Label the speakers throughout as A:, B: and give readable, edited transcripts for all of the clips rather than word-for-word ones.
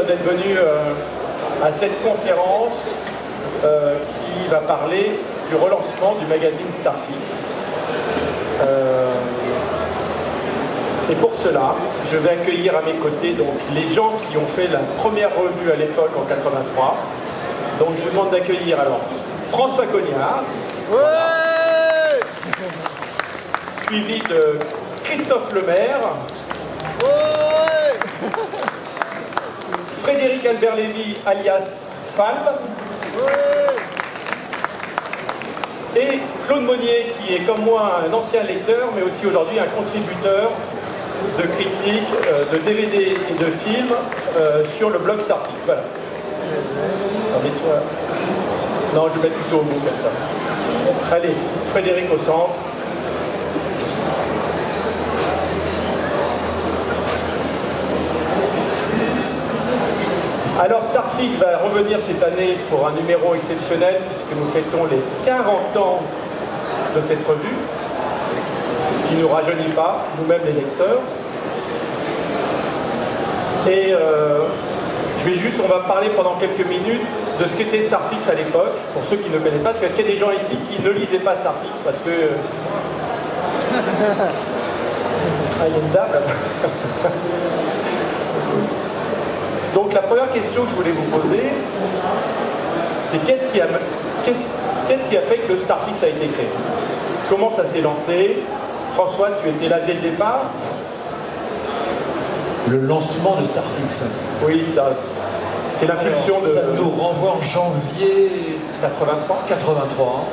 A: d'être venu à cette conférence qui va parler du relancement du magazine Starfix. Et pour cela, je vais accueillir à mes côtés donc, les gens qui ont fait la première revue à l'époque en 83. Donc je vous demande d'accueillir alors François Cognard,
B: Ouais,
A: suivi de Christophe Lemaire,
B: ouais,
A: Frédéric Albert Lévy alias Falb,
B: ouais.
A: et Claude Monnier qui est comme moi un ancien lecteur mais aussi aujourd'hui un contributeur de critiques, de DVD et de films sur le blog Starfix. Voilà. Mets-toi. Non, je vais mettre plutôt au bout comme ça. Allez, Frédéric au centre. Alors Starfix va revenir cette année pour un numéro exceptionnel puisque nous fêtons les 40 ans de cette revue, ce qui ne nous rajeunit pas, nous-mêmes les lecteurs. Et on va parler pendant quelques minutes de ce qu'était Starfix à l'époque, pour ceux qui ne connaissent pas, parce qu'il y a des gens ici qui ne lisaient pas Starfix, parce que... Ah, il y a une dame là. Donc la première question que je voulais vous poser, c'est qu'est-ce qui a fait que le Starfix a été créé? Comment ça s'est lancé? François, tu étais là dès le départ?
C: Le lancement de Starfix.
A: Oui, c'est l'impulsion de...
C: Ça nous renvoie en janvier
A: 83.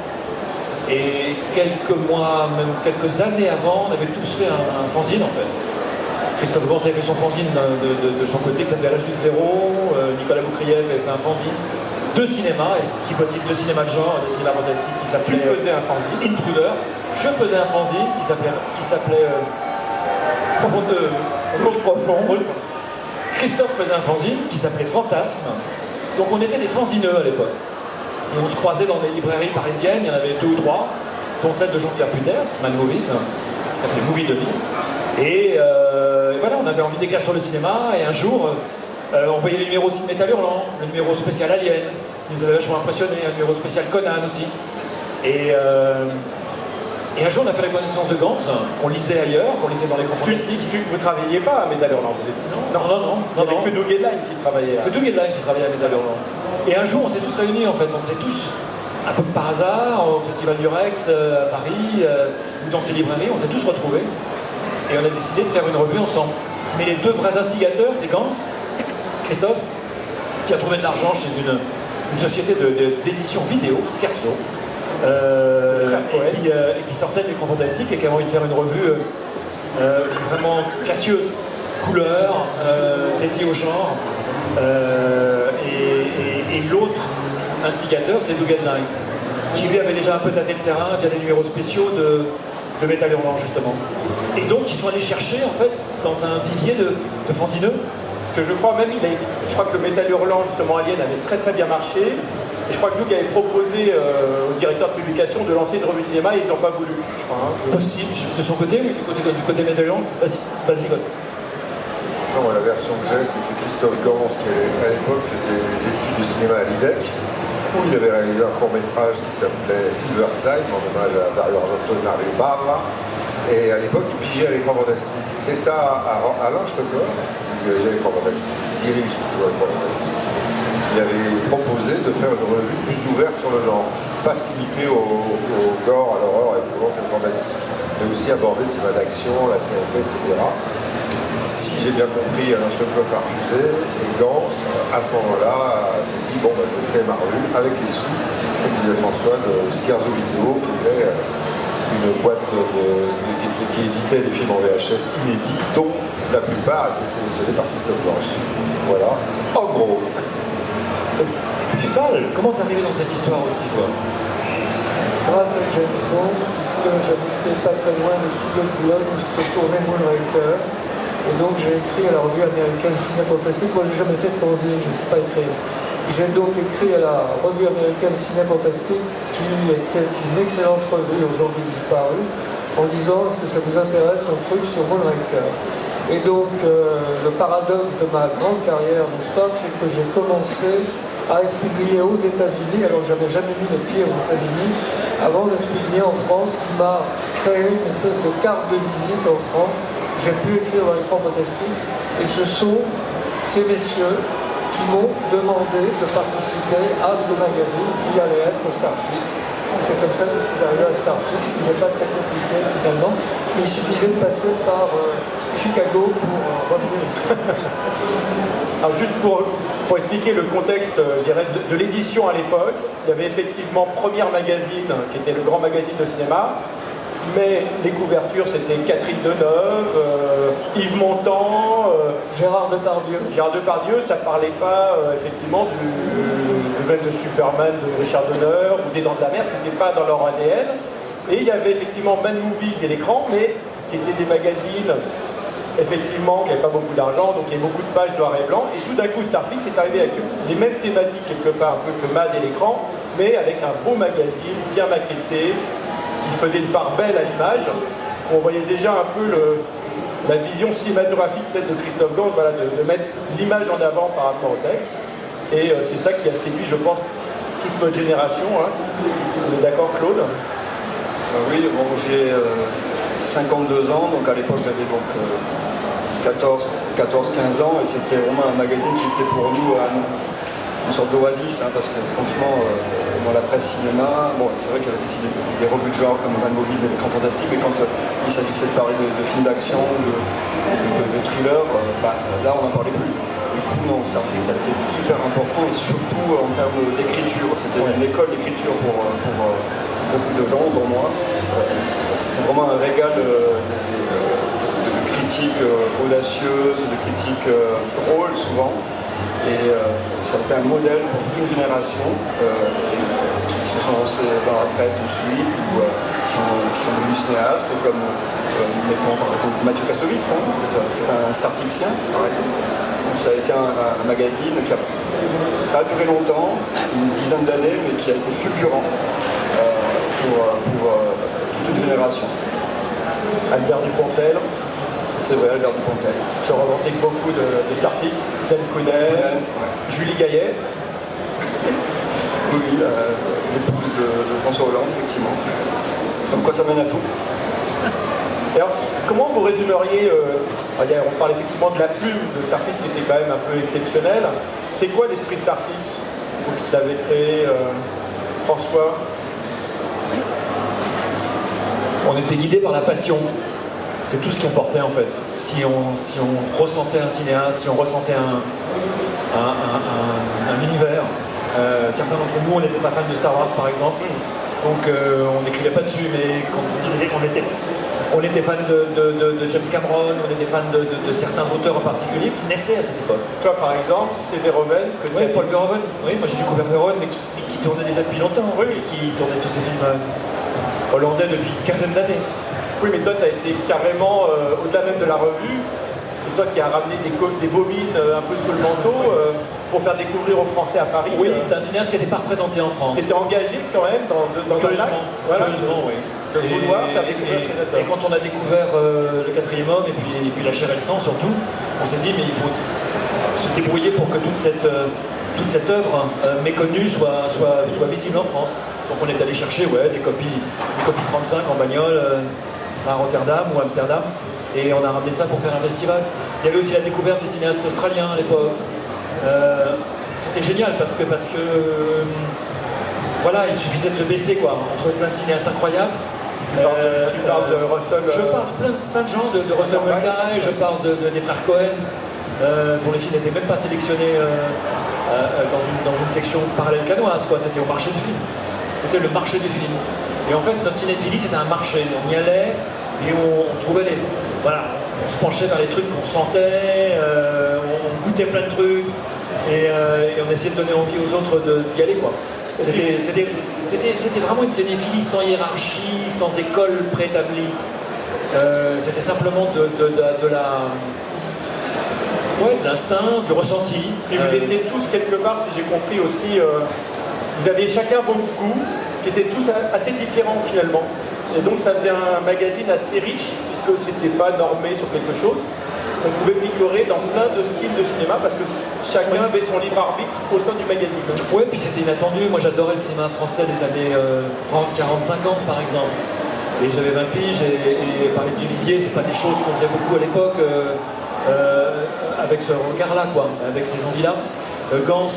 C: Et quelques mois, même quelques années avant, on avait tous fait un fanzine en fait. Christophe Gans avait fait son fanzine de son côté qui s'appelait Ressus Zéro, Nicolas Boukrieff avait fait un fanzine de cinéma, et si possible de cinéma de genre, de cinéma fantastique qui s'appelait...
A: Tu faisais un fanzine.
C: Intruder. Je faisais un fanzine qui s'appelait Profond. Christophe faisait un fanzine qui s'appelait Fantasme. Donc on était des fanzineux à l'époque. Et on se croisait dans des librairies parisiennes, il y en avait 2 ou 3, dont celle de Jean-Pierre Puters, Mad Movies, qui s'appelait Movie 2000. Et voilà, on avait envie d'écrire sur le cinéma, et un jour, on voyait les numéros aussi de Métal Hurlant, le numéro spécial Alien, qui nous avait vachement impressionné, un numéro spécial Conan aussi. Et un jour, on a fait la connaissance de Gans, on lisait ailleurs, on lisait dans l'écran fantastique.
A: Vous ne travailliez pas à Métal Hurlant, vous êtes...
C: Non.
A: Il n'y avait que Doug Edline qui travaillait.
C: C'est Doug Edline qui travaillait à Métal Hurlant. Et un jour, on s'est tous réunis en fait, on s'est tous, un peu par hasard, au Festival du Rex à Paris, ou dans ces librairies, on s'est tous retrouvés. Et on a décidé de faire une revue ensemble. Mais les 2 vrais instigateurs, c'est Gans, Christophe, qui a trouvé de l'argent chez une société d'édition vidéo, Scherzo, et qui sortait de l'écran fantastique et qui avait envie de faire une revue vraiment cassieuse, couleur, dédiée au genre. Et l'autre instigateur, c'est Doug Edline, qui lui avait déjà un peu tâté le terrain via des numéros spéciaux de Métal Hurlant justement. Et donc ils sont allés chercher en fait dans un vivier de fanzineux.
A: Parce que je crois même je crois que le Métal Hurlant justement Alien avait très très bien marché. Et je crois que Doug avait proposé au directeur de publication de lancer une revue de cinéma et ils n'ont pas voulu, je crois. Hein.
C: Possible, de son côté, mais du côté Métal Hurlant. Vas-y, God.
D: Non, la version que j'ai, c'est que Christophe Gans, qui à l'époque faisait des études de cinéma à l'IDEC, où il avait réalisé un court-métrage qui s'appelait Silver Slime, en hommage à Dario Argento et Mario Bava. Et à l'époque, il pigeait à l'écran fantastique. C'est à Alain Stocker, qui dirigeait l'écran fantastique, qui dirige toujours l'écran fantastique, qu'il avait proposé de faire une revue plus ouverte sur le genre. Pas se limiter au gore, à l'horreur et au fantastique, mais aussi aborder le cinéma d'action, la CMP, etc. Si j'ai bien compris, Alain Stocker a refusé, et Gans, à ce moment-là, s'est dit, bon, bah, je vais créer ma revue avec les sous, comme disait François, de Scherzo Vidéo, qui était une boîte qui éditait des films en VHS inédits, dont la plupart étaient sélectionnés par Christophe Gans. Voilà, en gros.
C: Pistal, comment t'es arrivé dans cette histoire aussi, toi?
E: Grâce à James Bond, puisque j'habitais pas très loin du studio de Boulogne où se tournait Moonraker. Et donc j'ai écrit à la revue américaine Ciné Fantastique. Moi j'ai jamais fait de fanzine, je ne sais pas écrire. J'ai donc écrit à la revue américaine Ciné Fantastique, qui était une excellente revue aujourd'hui disparue, en disant est-ce que ça vous intéresse un truc sur Moonraker. Et donc, le paradoxe de ma grande carrière, n'est-ce pas, c'est que j'ai commencé à être publié aux États-Unis, alors que j'avais jamais mis les pieds aux États-Unis, avant d'être publié en France, qui m'a créé une espèce de carte de visite en France. J'ai pu écrire dans l'écran fantastique, et ce sont ces messieurs qui m'ont demandé de participer à ce magazine qui allait être Starflix. C'est comme ça que je suis arrivé à Starflix, qui n'est pas très compliqué finalement, mais il suffisait de passer par Chicago pour revenir ici.
A: Alors juste pour expliquer le contexte, je dirais, de l'édition à l'époque, il y avait effectivement Première Magazine, qui était le grand magazine de cinéma, mais les couvertures c'était Catherine Deneuve, Yves Montand,
E: Gérard Depardieu.
A: Gérard Depardieu, ça parlait pas effectivement du même de Superman de Richard Donner ou des Dents de la Mer, c'était pas dans leur ADN. Et il y avait effectivement Mad Movies et l'écran, mais qui étaient des magazines effectivement qui n'avaient pas beaucoup d'argent, donc il y avait beaucoup de pages noir et blanc. Et tout d'un coup, Starflix est arrivé avec les mêmes thématiques quelque part un peu que Mad et l'écran, mais avec un beau magazine bien maquetté, qui faisait une part belle à l'image. On voyait déjà un peu la vision cinématographique peut-être de Christophe Gans, voilà, de mettre l'image en avant par rapport au texte. Et c'est ça qui a séduit, je pense, toute notre génération. Hein. Vous êtes d'accord, Claude?
F: Oui, bon, j'ai 52 ans, donc à l'époque j'avais donc 14-15 ans, et c'était vraiment un magazine qui était pour nous une sorte d'oasis, hein, parce que franchement, dans la presse cinéma, bon, c'est vrai qu'il y avait aussi des revues de genre comme Mad Movies et l'écran fantastique, mais quand il s'agissait de parler de films d'action, de thrillers, là on n'en parlait plus. Du coup, non, Starflix ça a été hyper important, et surtout en termes d'écriture. C'était une école d'écriture pour beaucoup de gens, dont moi. C'était vraiment un régal de critiques audacieuses, de critiques drôles souvent. Et ça a été un modèle pour toute une génération qui se sont lancés dans la presse ensuite, ou qui sont devenus cinéastes, comme mettons par exemple Mathieu Kassovitz, hein, c'est un Starflixien, arrêtez. Donc ça a été un magazine qui n'a pas duré longtemps, une dizaine d'années, mais qui a été fulgurant pour toute une génération.
A: Albert Dupontel.
F: C'est vrai, Albert Dupontel.
A: Se revendique beaucoup de Starflix, Dan Coudel, Julie Gaillet.
F: Oui, l'épouse de François Hollande, effectivement. Comme quoi ça mène à tout.
A: Et alors, comment vous résumeriez, on parle effectivement de la plume de Starflix qui était quand même un peu exceptionnelle. C'est quoi l'esprit Starflix, vous qui l'avez créé, François?
C: On était guidé par la passion. C'est tout ce qui importait en fait. Si on ressentait un cinéaste, si on ressentait un univers, certains d'entre nous on n'était pas fans de Star Wars par exemple, donc on n'écrivait pas dessus, mais quand on était fan de James Cameron, on était fan de certains auteurs en particulier qui naissaient à cette époque.
A: Toi par exemple, c'est Verhoeven que
C: Oui, Paul Verhoeven. Oui, moi j'ai découvert Verhoeven, mais qui tournait déjà depuis longtemps, oui, puisqu'il tournait tous ces films hollandais depuis une quinzaine d'années.
A: Oui, mais toi, tu as été carrément, au-delà même de la revue, c'est toi qui as ramené des bobines un peu sous le manteau pour faire découvrir aux Français à Paris.
C: Oui, c'est un cinéaste qui n'était pas représenté en France.
A: Tu étais engagé quand même dans un acte. Voilà.
C: Curieusement, oui.
A: De vouloir faire découvrir ces auteurs.
C: Et quand on a découvert le quatrième homme et puis La chair et le sang surtout, on s'est dit mais il faut se débrouiller pour que toute cette œuvre méconnue soit visible en France. Donc on est allé chercher des copies 35 en bagnole à Rotterdam ou Amsterdam, et on a ramené ça pour faire un festival. Il y avait aussi la découverte des cinéastes australiens à l'époque. C'était génial parce que voilà, il suffisait de se baisser quoi, entre plein de cinéastes incroyables.
A: Tu parles de Russell.
C: Je parle plein de gens, de Russell Mulcahy, je parle des frères Cohen, dont les films n'étaient même pas sélectionnés dans une section parallèle canoise, quoi. C'était au marché du film. C'était le marché du film. Et en fait, notre cinéphilie, c'était un marché. On y allait et on trouvait voilà, on se penchait vers les trucs qu'on sentait, on goûtait plein de trucs et on essayait de donner envie aux autres d'y aller, quoi. C'était vraiment une cinéphilie sans hiérarchie, sans école préétablie. C'était simplement de l'instinct, du ressenti.
A: Et vous étiez tous quelque part, si j'ai compris aussi, vous aviez chacun votre goût, qui étaient tous assez différents finalement. Et donc ça faisait un magazine assez riche, puisque c'était pas normé sur quelque chose. on pouvait picorer dans plein de styles de cinéma parce que chacun avait son libre arbitre au sein du magazine.
C: Ouais, puis c'était inattendu. Moi, j'adorais le cinéma français des années 30, 40, 50, par exemple. Et j'avais 20 piges, et parler d'Olivier, c'est pas des choses qu'on faisait beaucoup à l'époque avec ce regard-là, quoi, avec ces envies-là. Gans,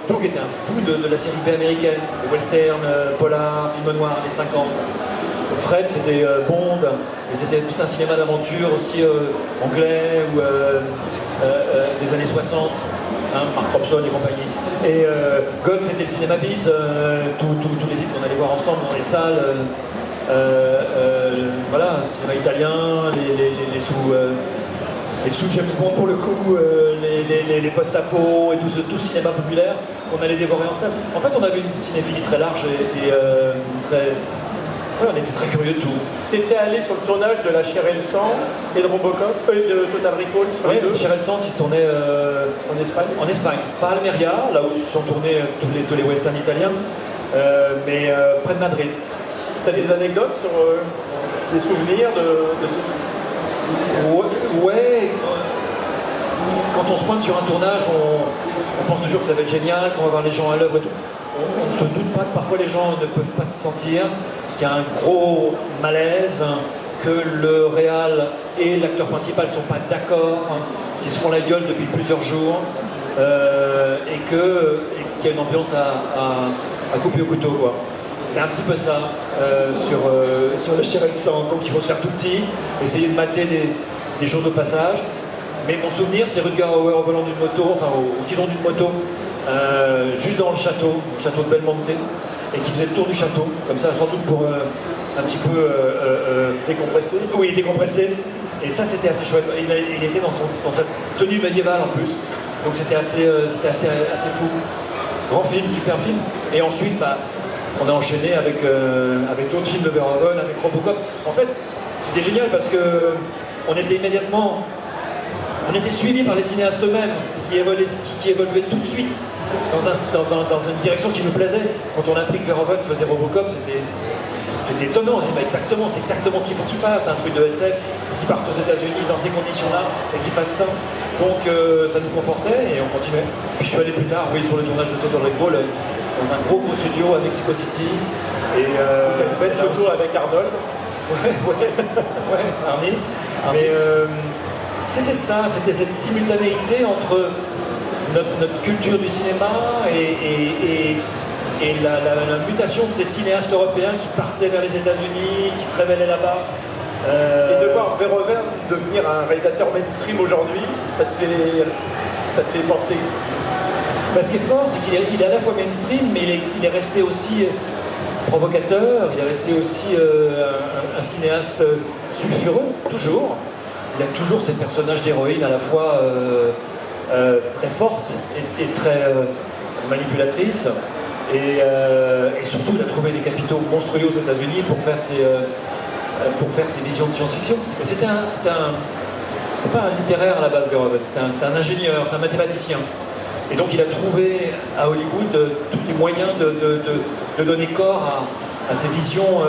C: Doug était un fou de la série B américaine, de western, polar, film noir, les 50. Fred, c'était Bond, et c'était tout un cinéma d'aventure aussi anglais ou des années 60, hein, Mark Robson et compagnie. Et God, c'était le cinéma bis, tous les films qu'on allait voir ensemble dans les salles. Voilà, cinéma italien, les sous James Bond pour le coup, les post-apo et tout ce cinéma populaire qu'on allait dévorer en salle. En fait, on avait une cinéphilie très large et très... Ouais, on était très curieux de tout.
A: Tu étais allé sur le tournage de La Chair et le Sang et de Robocop, de Total Recall.
C: Oui, La Chair et le Sang qui se tournait
A: en Espagne.
C: En Espagne, pas à Almeria, là où se sont tournés tous les westerns italiens, mais près de Madrid.
A: Tu as des anecdotes sur des souvenirs de ce...
C: Ouais, quand on se pointe sur un tournage, on pense toujours que ça va être génial, qu'on va voir les gens à l'œuvre et tout. On ne se doute pas que parfois les gens ne peuvent pas se sentir, qu'il y a un gros malaise, que le réal et l'acteur principal ne sont pas d'accord, qu'ils se font la gueule depuis plusieurs jours, et qu'il y a une ambiance à couper au couteau, quoi. C'était un petit peu ça sur La Chair et le Sang. Donc il faut se faire tout petit, essayer de mater des choses au passage. Mais mon souvenir, c'est Rutger Hauer au volant d'une moto, enfin au guidon d'une moto, juste dans le château de Belmonte, et qui faisait le tour du château, comme ça, sans doute pour un petit peu
A: décompresser.
C: Oui, décompresser. Et ça, c'était assez chouette. Il était dans sa tenue médiévale en plus, donc c'était assez fou. Grand film, super film. Et ensuite, on a enchaîné avec d'autres films de Verhoeven, avec Robocop. En fait, c'était génial parce que on était suivis par les cinéastes eux-mêmes qui évoluaient tout de suite dans une direction qui nous plaisait. Quand on a appris que Verhoeven faisait Robocop, c'était étonnant. C'est exactement ce qu'il faut qu'il fasse, un truc de SF qui parte aux États-Unis dans ces conditions-là et qui fasse ça. Donc ça nous confortait et on continuait. Puis je suis allé plus tard, oui, sur le tournage de Total Recall, dans un gros studio à Mexico City. Et
A: une belle photo avec Arnold.
C: Ouais, Arnie. Mais c'était ça, c'était cette simultanéité entre notre culture du cinéma et la mutation de ces cinéastes européens qui partaient vers les États-Unis, qui se révélaient là-bas.
A: Et de voir Verhoeven devenir un réalisateur mainstream aujourd'hui, ça te fait penser.
C: Ce qui est fort, c'est qu'il est à la fois mainstream, mais il est resté aussi provocateur, il est resté aussi un cinéaste sulfureux, toujours. Il a toujours ces personnages d'héroïne à la fois très fortes et très manipulatrices. Et surtout, il a trouvé des capitaux monstrueux aux États-Unis pour faire ses visions de science-fiction. Mais c'était pas un littéraire à la base, Verhoeven, c'était un ingénieur, c'était un mathématicien. Et donc il a trouvé à Hollywood tous les moyens de donner corps à ces visions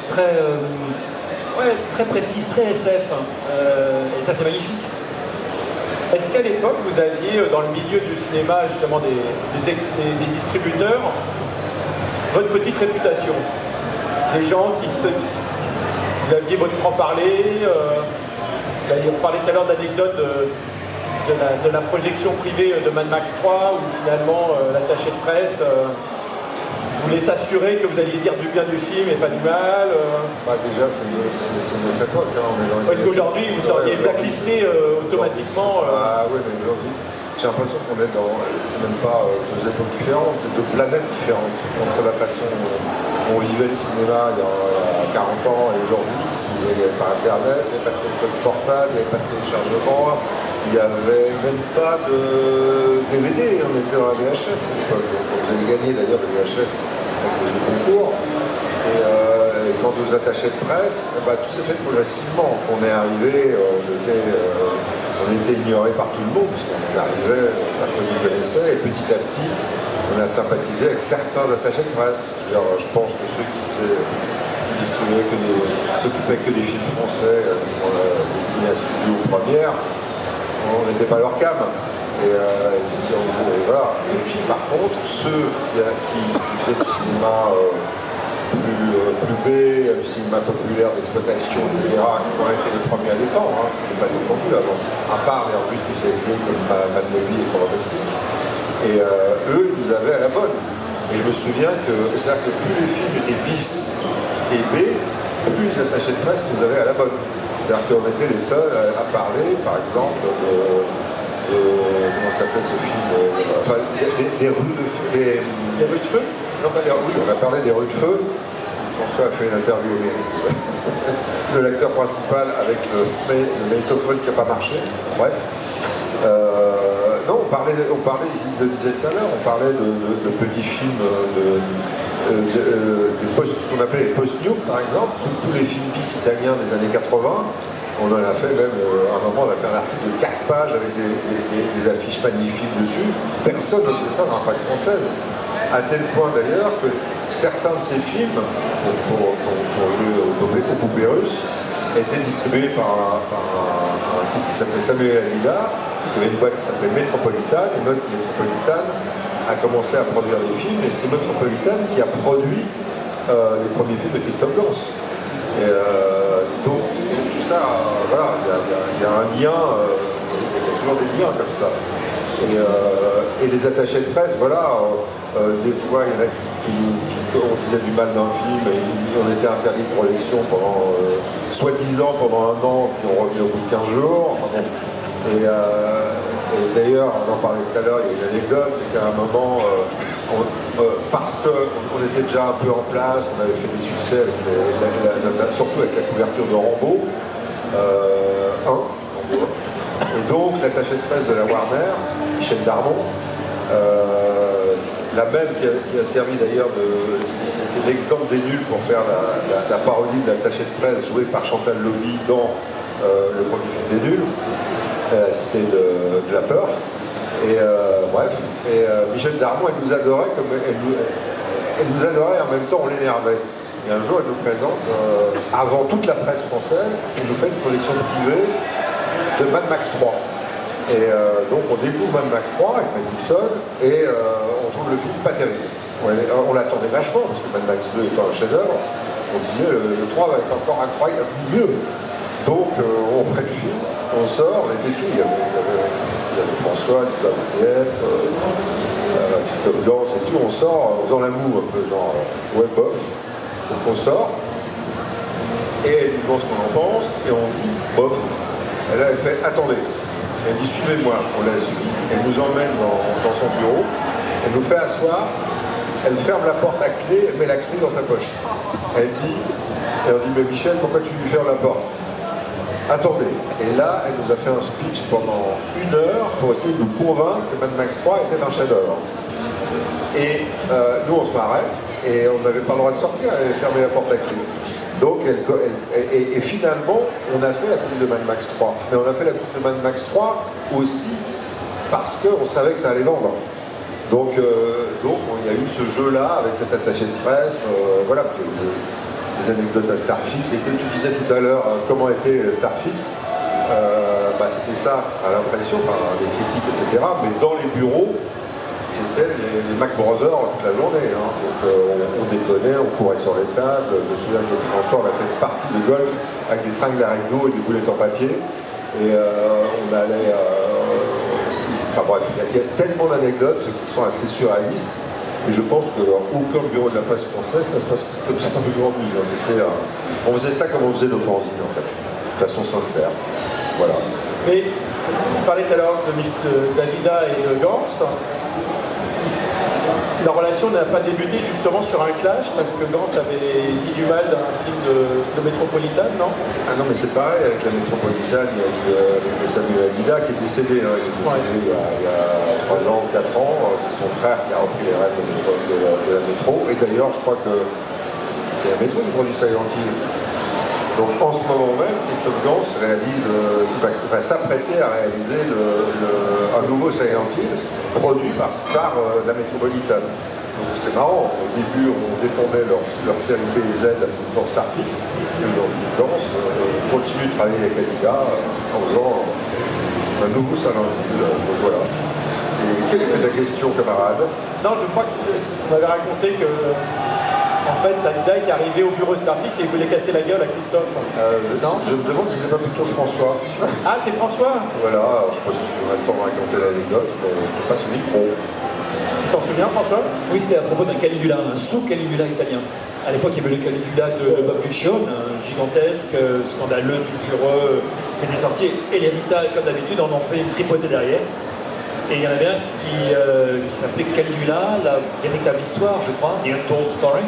C: très précises, très SF. Et ça, c'est magnifique.
A: Est-ce qu'à l'époque, vous aviez dans le milieu du cinéma, justement des distributeurs, votre petite réputation? Des gens vous aviez votre franc-parler, on parlait tout à l'heure d'anecdotes de la projection privée de Mad Max 3, où finalement l'attaché de presse voulait s'assurer que vous alliez dire du bien du film et pas du mal.
D: Déjà, c'est notre époque.
A: Parce qu'aujourd'hui, vous seriez blacklisté automatiquement.
D: Oui, mais aujourd'hui, j'ai l'impression qu'on est dans... C'est même pas deux époques différentes, c'est deux planètes différentes. Entre la façon dont on vivait le cinéma il y a 40 ans et aujourd'hui, il n'y avait pas Internet, il n'y avait pas de téléphone portable, il n'y avait pas de téléchargement, il n'y avait même pas de DVD, on était dans la VHS à l'époque. Vous avez gagné d'ailleurs le VHS avec le jeu de concours. Et quant aux attachés de presse, tout s'est fait progressivement. On est arrivé, on était ignoré par tout le monde, puisqu'on arrivait, personne ne nous connaissait, et petit à petit, on a sympathisé avec certains attachés de presse. Je pense que ceux qui s'occupait que des films français, destinés à studio ou première, on n'était pas leur cam. Et si on disait, voilà. Et puis par contre, ceux qui faisaient du cinéma plus B, le cinéma populaire d'exploitation, etc., qui ont été les premiers à défendre, hein, ce qui n'était pas défendu avant, à part les revues spécialisées comme Mad Movie et Pronostic. Et eux, ils nous avaient à la bonne. Et je me souviens que, c'est-à-dire que plus les films étaient bis et B, plus les attachés de presse nous avaient à la bonne. C'est-à-dire qu'on était les seuls à parler, par exemple, comment s'appelle ce film des rues de feu.
A: Les rues de feu?
D: Non, pas oui, on a parlé des rues de feu. François a fait une interview de l'acteur principal avec le magnétophone qui n'a pas marché. Bref. Non, on parlait, il le disait tout à l'heure, on parlait de petits films, ce qu'on appelait les post-new, par exemple, tous les films bis italiens des années 80. On en a fait même, à un moment, on a fait un article de 4 pages avec des affiches magnifiques dessus. Personne ne faisait ça dans la presse française. À tel point d'ailleurs que certains de ces films, pour jouer aux poupées russes, étaient distribués par un type qui s'appelait Samuel Adila, qui avait une boîte qui s'appelait Metropolitan, et Metropolitan a commencé à produire des films, et c'est Metropolitan qui a produit les premiers films de Christophe Gans. Et donc tout ça, voilà, il y a un lien, il y a toujours des liens comme ça. Et les attachés de presse, voilà, des fois il y en a qui on disait du mal d'un film et on était interdit de projection pendant, soi-disant pendant 1 an, puis on revenait au bout de 15 jours. Enfin, bon. Et d'ailleurs, on en parlait tout à l'heure, il y a une anecdote, c'est qu'à un moment, parce qu'on était déjà un peu en place, on avait fait des succès, surtout avec la couverture de Rambo 1, et donc l'attaché de presse de la Warner, Michel Darmon, la même qui a servi d'ailleurs c'était l'exemple des nuls pour faire la parodie de l'attaché de presse jouée par Chantal Lobby dans le premier film des nuls, Cité de la peur. Et bref, et Michel Darmon, elle nous adorait elle nous adorait et en même temps on l'énervait. Et un jour elle nous présente, avant toute la presse française, elle nous fait une collection privée de Mad Max 3. Et donc on découvre Mad Max 3 avec Mel Gibson et on trouve le film pas terrible. On l'attendait vachement parce que Mad Max 2 étant un chef-d'œuvre, on disait le 3 va être encore incroyable, mieux. Donc on ferait le film, on sort, on était tout. Il y avait François, Nicolas Boulief, Christophe Gans et tout, on sort en faisant la moue un peu genre ouais bof. Donc on sort et elle nous demande ce qu'on en pense et on dit bof. Et là elle fait attendez. Elle dit suivez-moi, on la suit, elle nous emmène dans son bureau, elle nous fait asseoir, elle ferme la porte à clé, elle met la clé dans sa poche. Elle dit, mais Michel, pourquoi tu lui fermes la porte? Attendez. Et là, elle nous a fait un speech pendant 1 heure pour essayer de nous convaincre que Mad Max 3 était un chef-d'œuvre. Et nous, on se marrait, et on n'avait pas le droit de sortir, elle avait fermé la porte à clé. Donc, et finalement, on a fait la course de Mad Max 3. Mais on a fait la course de Mad Max 3 aussi parce qu'on savait que ça allait vendre. Donc il y a eu ce jeu-là avec cet attaché de presse, voilà, des anecdotes à Starfix. Et comme tu disais tout à l'heure, comment était Starfix, c'était ça à l'impression, les critiques, etc. Mais dans les bureaux, c'était les Max Brothers toute la journée. Hein. Donc on déconnait, on courait sur les tables. Je me souviens que François, on a fait une partie de golf avec des tringles à rideau et des boulettes en papier. Et on allait... Enfin bref, il y a tellement d'anecdotes qui sont assez surréalistes. Et je pense qu'aucun bureau de la presse française, ça se passe comme ça aujourd'hui. Hein. On faisait ça comme on faisait nos fanzines, en fait. De façon sincère. Voilà.
A: Mais on parlait tout à l'heure de Davida et de Gans. La relation n'a pas débuté justement sur un clash parce que Gans avait dit du mal d'un film de Metropolitan, non?
D: Ah non, mais c'est pareil avec la Metropolitan, avec Samuel Adila qui est décédé. Hein. Il est décédé il y a 3 ans, 4 ans. C'est son frère qui a repris les rênes de la métro. Et d'ailleurs, je crois que c'est la métro qui produit Silent Hill. Donc en ce moment même, Christophe Gans va s'apprêter à réaliser un nouveau Silent Hill produit par la Métropolitane. Donc c'est marrant, au début on défendait leur série B et Z dans Starfix, et aujourd'hui Danse continue de travailler avec Adidas en faisant un nouveau salon. Donc voilà. Et quelle était ta question, camarade?
A: Non, je crois que vous m'avez raconté que, en fait, Adidas est arrivé au bureau Starfix et il voulait casser la gueule à Christophe.
D: Je me demande si c'est pas plutôt François.
A: Ah, c'est François?
D: Voilà, alors, je ne sais pas si on a le temps de raconter l'anecdote, mais je te passe le micro.
A: Tu t'en souviens, François?
C: Oui, c'était à propos d'un Caligula, un sous-Caligula italien. À l'époque, il y avait le Caligula de Bob Guccione, un gigantesque, scandaleux, sulfureux, qui était sorti. Et les Rita, comme d'habitude, en ont fait une tripotée derrière. Et il y en avait un qui s'appelait Caligula, la véritable histoire, je crois, The Untold Story,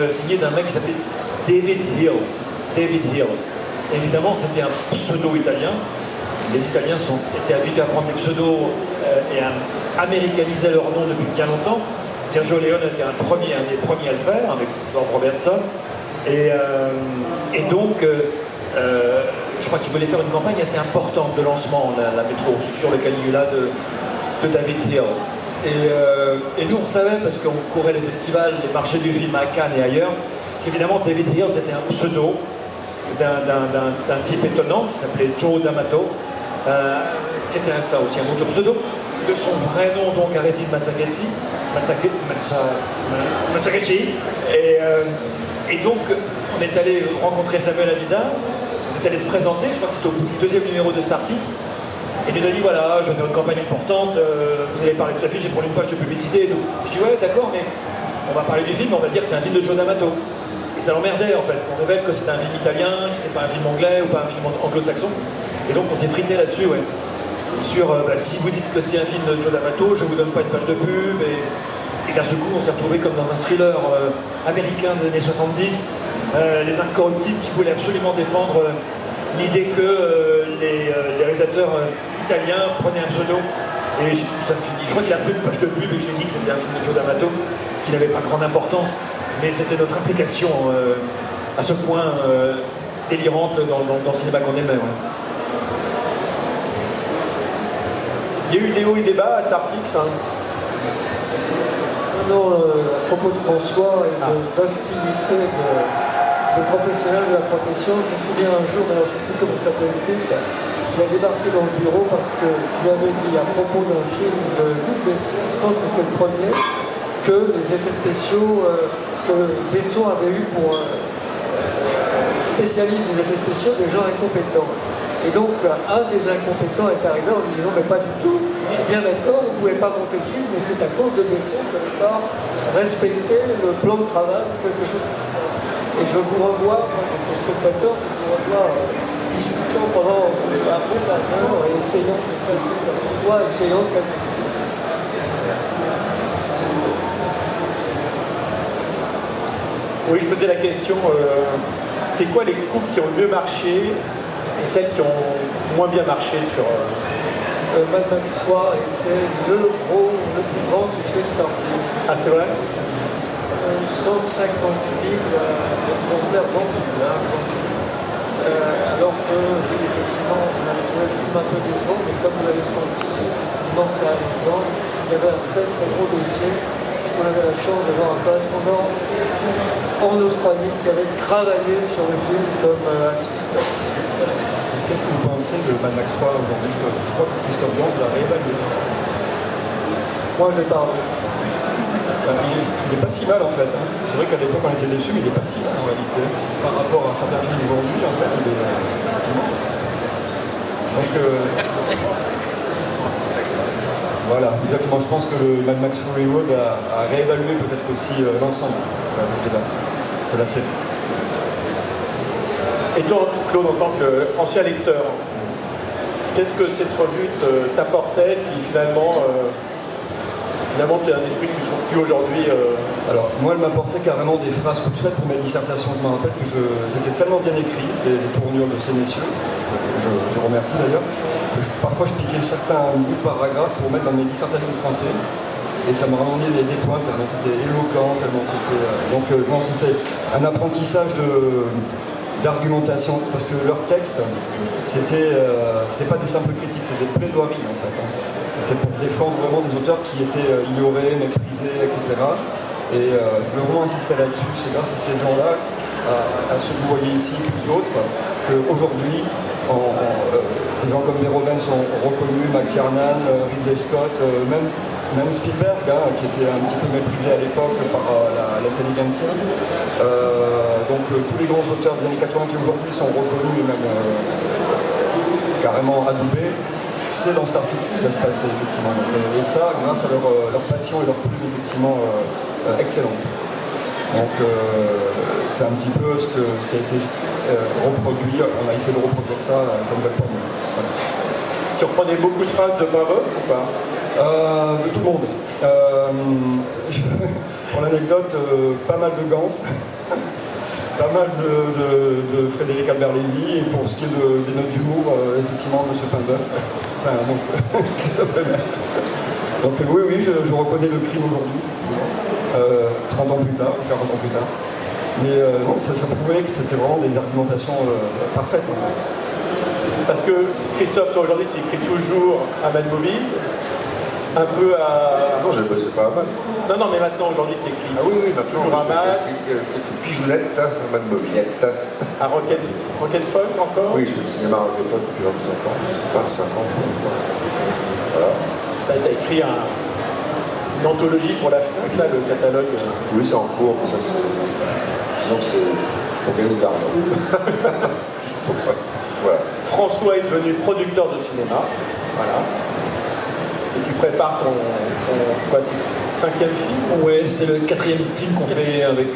C: signé d'un mec qui s'appelait David Hills. David Hills. Et évidemment, c'était un pseudo italien. Les Italiens étaient habitués à prendre des pseudos et à américaniser leur nom depuis bien longtemps. Sergio Leone était un des premiers à le faire, avec Bob Robertson. Et donc, je crois qu'il voulait faire une campagne assez importante de lancement, la métro, sur le Caligula de David Hills. Et nous, on savait, parce qu'on courait les festivals, les marchés du film à Cannes et ailleurs, qu'évidemment, David Hills était un pseudo d'un type étonnant qui s'appelait Joe D'Amato, qui était ça aussi, un autre pseudo, de son vrai nom, donc Aristide Mazzaghetti. Et donc, on est allé rencontrer Samuel Adidas, on est allé se présenter, je crois que c'était au bout du deuxième numéro de Starfix. Et il nous a dit, voilà, je vais faire une campagne importante, vous allez parler de ce film, j'ai pour une page de publicité et tout. Je dis, ouais, d'accord, mais on va parler du film, on va dire que c'est un film de Joe D'Amato. Et ça l'emmerdait, en fait. On révèle que c'était un film italien, que c'était pas un film anglais ou pas un film anglo-saxon. Et donc on s'est frité là-dessus, ouais. Sur, si vous dites que c'est un film de Joe D'Amato, je vous donne pas une page de pub. Et d'un seul coup, on s'est retrouvé comme dans un thriller américain des années 70, les incorruptibles qui voulaient absolument défendre l'idée que les réalisateurs italiens prenaient un pseudo. Et je crois qu'il a pris une page de pub et que j'ai dit que c'était un film de Joe D'Amato, ce qui n'avait pas grande importance, mais c'était notre implication à ce point délirante dans le cinéma qu'on aimait. Ouais.
A: Il y a eu des hauts et des bas à Starfix. Hein.
E: Non, à propos de François et de l'hostilité de professionnels de la profession, je me souviens un jour, mais alors je ne sais plus comment ça peut être, il a débarqué dans le bureau parce que tu avais dit à propos d'un film de Luc Besson, je pense que c'était le premier, que les effets spéciaux, que Besson avait eu pour spécialiste des effets spéciaux des gens incompétents. Et donc, un des incompétents est arrivé en lui disant, mais pas du tout, je suis bien d'accord, vous ne pouvez pas monter le film, mais c'est à cause de Besson que vous n'avez pas respecté le plan de travail ou quelque chose comme ça. Et je vous revois, moi j'étais spectateur, je vous revois discutant pendant un bon quart d'heure et essayant de calculer.
A: Oui, je posais la question, c'est quoi les coups qui ont le mieux marché et celles qui ont moins bien marché sur...
E: Mad Max 3 était le plus grand succès de Starfix.
A: Ah, c'est vrai?
E: 150 000 exemplaires vendus. Alors que, oui, effectivement, on avait trouvé le film un peu décevant, mais comme vous l'avez senti, effectivement, ça a décevant, il y avait un très très gros dossier, puisqu'on avait la chance d'avoir un correspondant en Australie qui avait travaillé sur le film comme assistant.
F: Qu'est-ce que vous pensez de Mad Max 3 aujourd'hui? Je crois que Christophe Gans l'a réévalué.
E: Moi, je parle.
F: Il n'est pas si mal en fait. Hein. C'est vrai qu'à l'époque on était déçus, mais il n'est pas si mal en réalité. Par rapport à certains films d'aujourd'hui, en fait, il est effectivement. Donc voilà, exactement. Je pense que le Mad Max Fury Road a réévalué peut-être aussi l'ensemble de la série.
A: Et toi, Claude, en tant qu'ancien lecteur, qu'est-ce que cette revue t'apportait qui finalement tu as un esprit que tu ne trouves plus aujourd'hui
F: Alors, moi, elle m'apportait carrément des phrases toutes faites pour mes dissertations. Je me rappelle que c'était tellement bien écrit, les tournures de ces messieurs, je remercie d'ailleurs, que parfois je piquais certains bouts de paragraphes pour mettre dans mes dissertations de français. Et ça me ramenait des points, tellement c'était éloquent, tellement c'était... non, c'était un apprentissage d'argumentation, parce que leur texte, c'était pas des simples critiques, c'était des plaidoiries en fait. Hein. c'était pour défendre vraiment des auteurs qui étaient ignorés, méprisés, etc. Et je veux vraiment insister là-dessus. C'est grâce à ces gens-là, à ceux que vous voyez ici, plus d'autres, qu'aujourd'hui, des gens comme Verhoeven sont reconnus, McTiernan, Ridley Scott, même Spielberg, hein, qui était un petit peu méprisé à l'époque par l'intelligentsia. Donc tous les grands auteurs des années 80 qui aujourd'hui sont reconnus et même carrément adoubés, c'est dans Starfix que ça se passait effectivement. Et ça, grâce à leur passion et leur plume effectivement excellente. Donc c'est un petit peu ce qui a été reproduit. On a essayé de reproduire ça comme nouvelle formule. Voilà.
A: Tu reprenais beaucoup de phrases de Pavlov ou pas?
F: De tout le monde. Pour l'anecdote, pas mal de Gans, pas mal de Frédéric Albert-Lévy, et pour ce qui est des notes d'humour, effectivement, M. Pinbeuf, enfin, donc Christophe Lemaire. Donc oui, je reconnais le crime aujourd'hui, 30 ans plus tard, 40 ans plus tard. Mais non, ça prouvait que c'était vraiment des argumentations parfaites. Hein.
A: Parce que Christophe, toi aujourd'hui, tu écris toujours à Mad Movies, un peu à...
D: Non, je ne bossais pas à Mad.
A: Non, mais maintenant, aujourd'hui, tu écris
D: Ah oui, maintenant,
A: toujours à Mad.
D: quelques pijoulette, à Mad Moviette.
A: À Rocket Folk encore.
D: Oui, je fais le cinéma à Rocket Folk depuis 25 ans. 25 ans. Voilà.
A: Là, tu as écrit une anthologie pour la FNAC, là, le catalogue.
D: Oui, c'est en cours, mais ça c'est... Disons que c'est pour gagner de l'argent. Voilà.
A: François est devenu producteur de cinéma. Voilà. Et tu prépares ton quoi, c'est 5e film?
C: Ouais, c'est le 4e film qu'on fait avec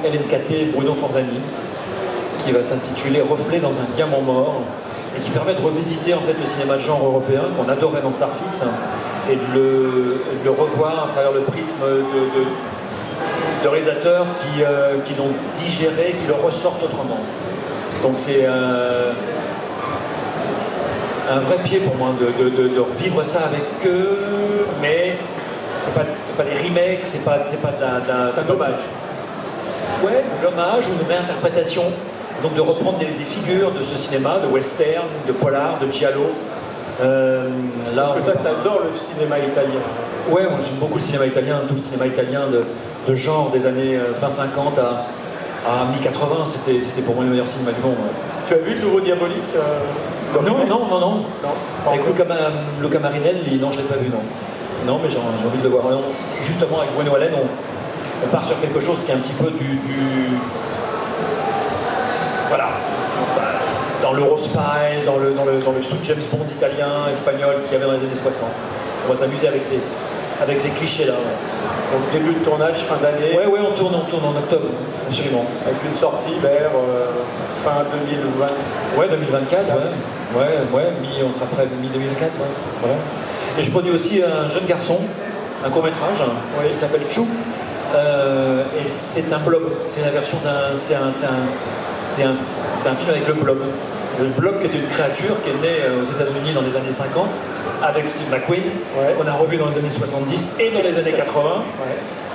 C: Hélène Caté et Bruno Fanzani, qui va s'intituler Reflet dans un diamant mort, et qui permet de revisiter en fait le cinéma de genre européen qu'on adorait dans Starfix, et de le revoir à travers le prisme de réalisateurs qui l'ont digéré, qui le ressortent autrement. Donc c'est un vrai pied pour moi de revivre ça avec eux, mais c'est pas des remakes, c'est pas de la
A: C'est un hommage.
C: Ouais, de l'hommage ou une réinterprétation. Donc de reprendre des figures de ce cinéma, de western, de polar, de giallo.
A: Parce que toi, t'adores le cinéma italien.
C: Ouais, moi j'aime beaucoup le cinéma italien, tout le cinéma italien de genre des années fin 50 à mi-80, c'était pour moi le meilleur cinéma du monde. Ouais.
A: Tu as vu le nouveau Diabolique
C: Non. Avec Luca Marinelli, non, je ne l'ai pas vu, non. Non, mais j'ai envie de le voir. Non. Justement, avec Bruno Allen, on part sur quelque chose qui est un petit peu voilà. Dans l'Eurospy, dans le sous James Bond italien, espagnol qu'il y avait dans les années 60. On va s'amuser avec ces clichés-là. Ouais.
A: Donc début de tournage, fin d'année.
C: Ouais, on tourne en octobre, absolument.
A: Avec une sortie vers fin 2020.
C: Ouais, 2024, on sera prêt mi-2024, ouais. Voilà. Et je produis aussi un jeune garçon, un court-métrage, qui s'appelle Chou. Et c'est un blob, c'est la version c'est un film avec le blob. Le blob qui était une créature qui est née aux États-Unis dans les années 50 avec Steve McQueen, qu'on a revu dans les années 70 et dans les années 80,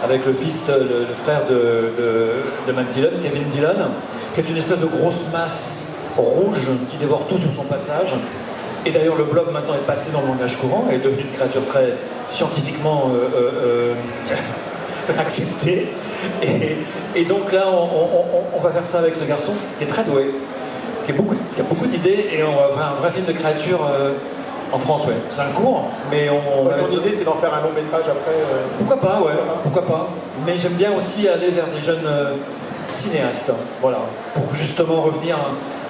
C: avec le frère de Matt Dillon, Kevin Dillon, qui est une espèce de grosse masse rouge qui dévore tout sur son passage. Et d'ailleurs, le blob maintenant est passé dans le langage courant et est devenu une créature très scientifiquement acceptée. Et donc là, on va faire ça avec ce garçon qui est très doué, qui a beaucoup d'idées, et on va faire un vrai film de créature en France, ouais. C'est un court, mais
A: ton idée, c'est d'en faire un long métrage après
C: Pourquoi pas, ouais, pourquoi pas. Mais j'aime bien aussi aller vers des jeunes cinéastes, voilà, pour justement revenir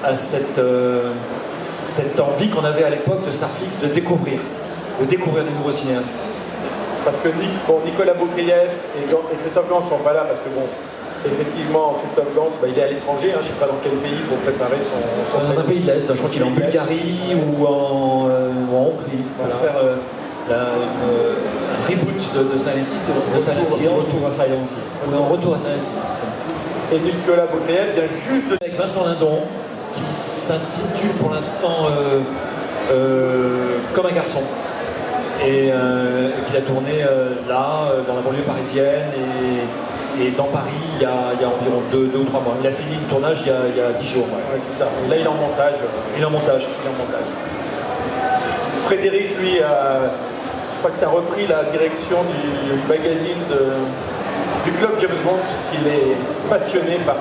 C: à cette envie qu'on avait à l'époque de Starfix de découvrir des nouveaux cinéastes.
A: Parce que Nicolas Boukrieff et Christophe Gans sont pas là, parce que bon, effectivement, Christophe Gans, il est à l'étranger, je ne sais pas dans quel pays pour préparer son
C: dans un pays de l'Est, je crois qu'il est en Bulgarie ou en Hongrie, pour faire un reboot de Silent Hill.
F: Retour à Silent Hill.
C: Un retour à Silent Hill.
A: Et Nicolas Boukrieff vient juste de...
C: Avec Vincent Lindon, qui s'intitule pour l'instant Comme un garçon. Et qu'il a tourné là, dans la banlieue parisienne, et dans Paris il y a environ 2 ou 3 mois. Il a fini le tournage il y a 10 jours.
A: Ouais, c'est ça. Et là il est en montage.
C: Il est en montage.
A: Frédéric, lui, je crois que tu as repris la direction du magazine du club James Bond, puisqu'il est passionné par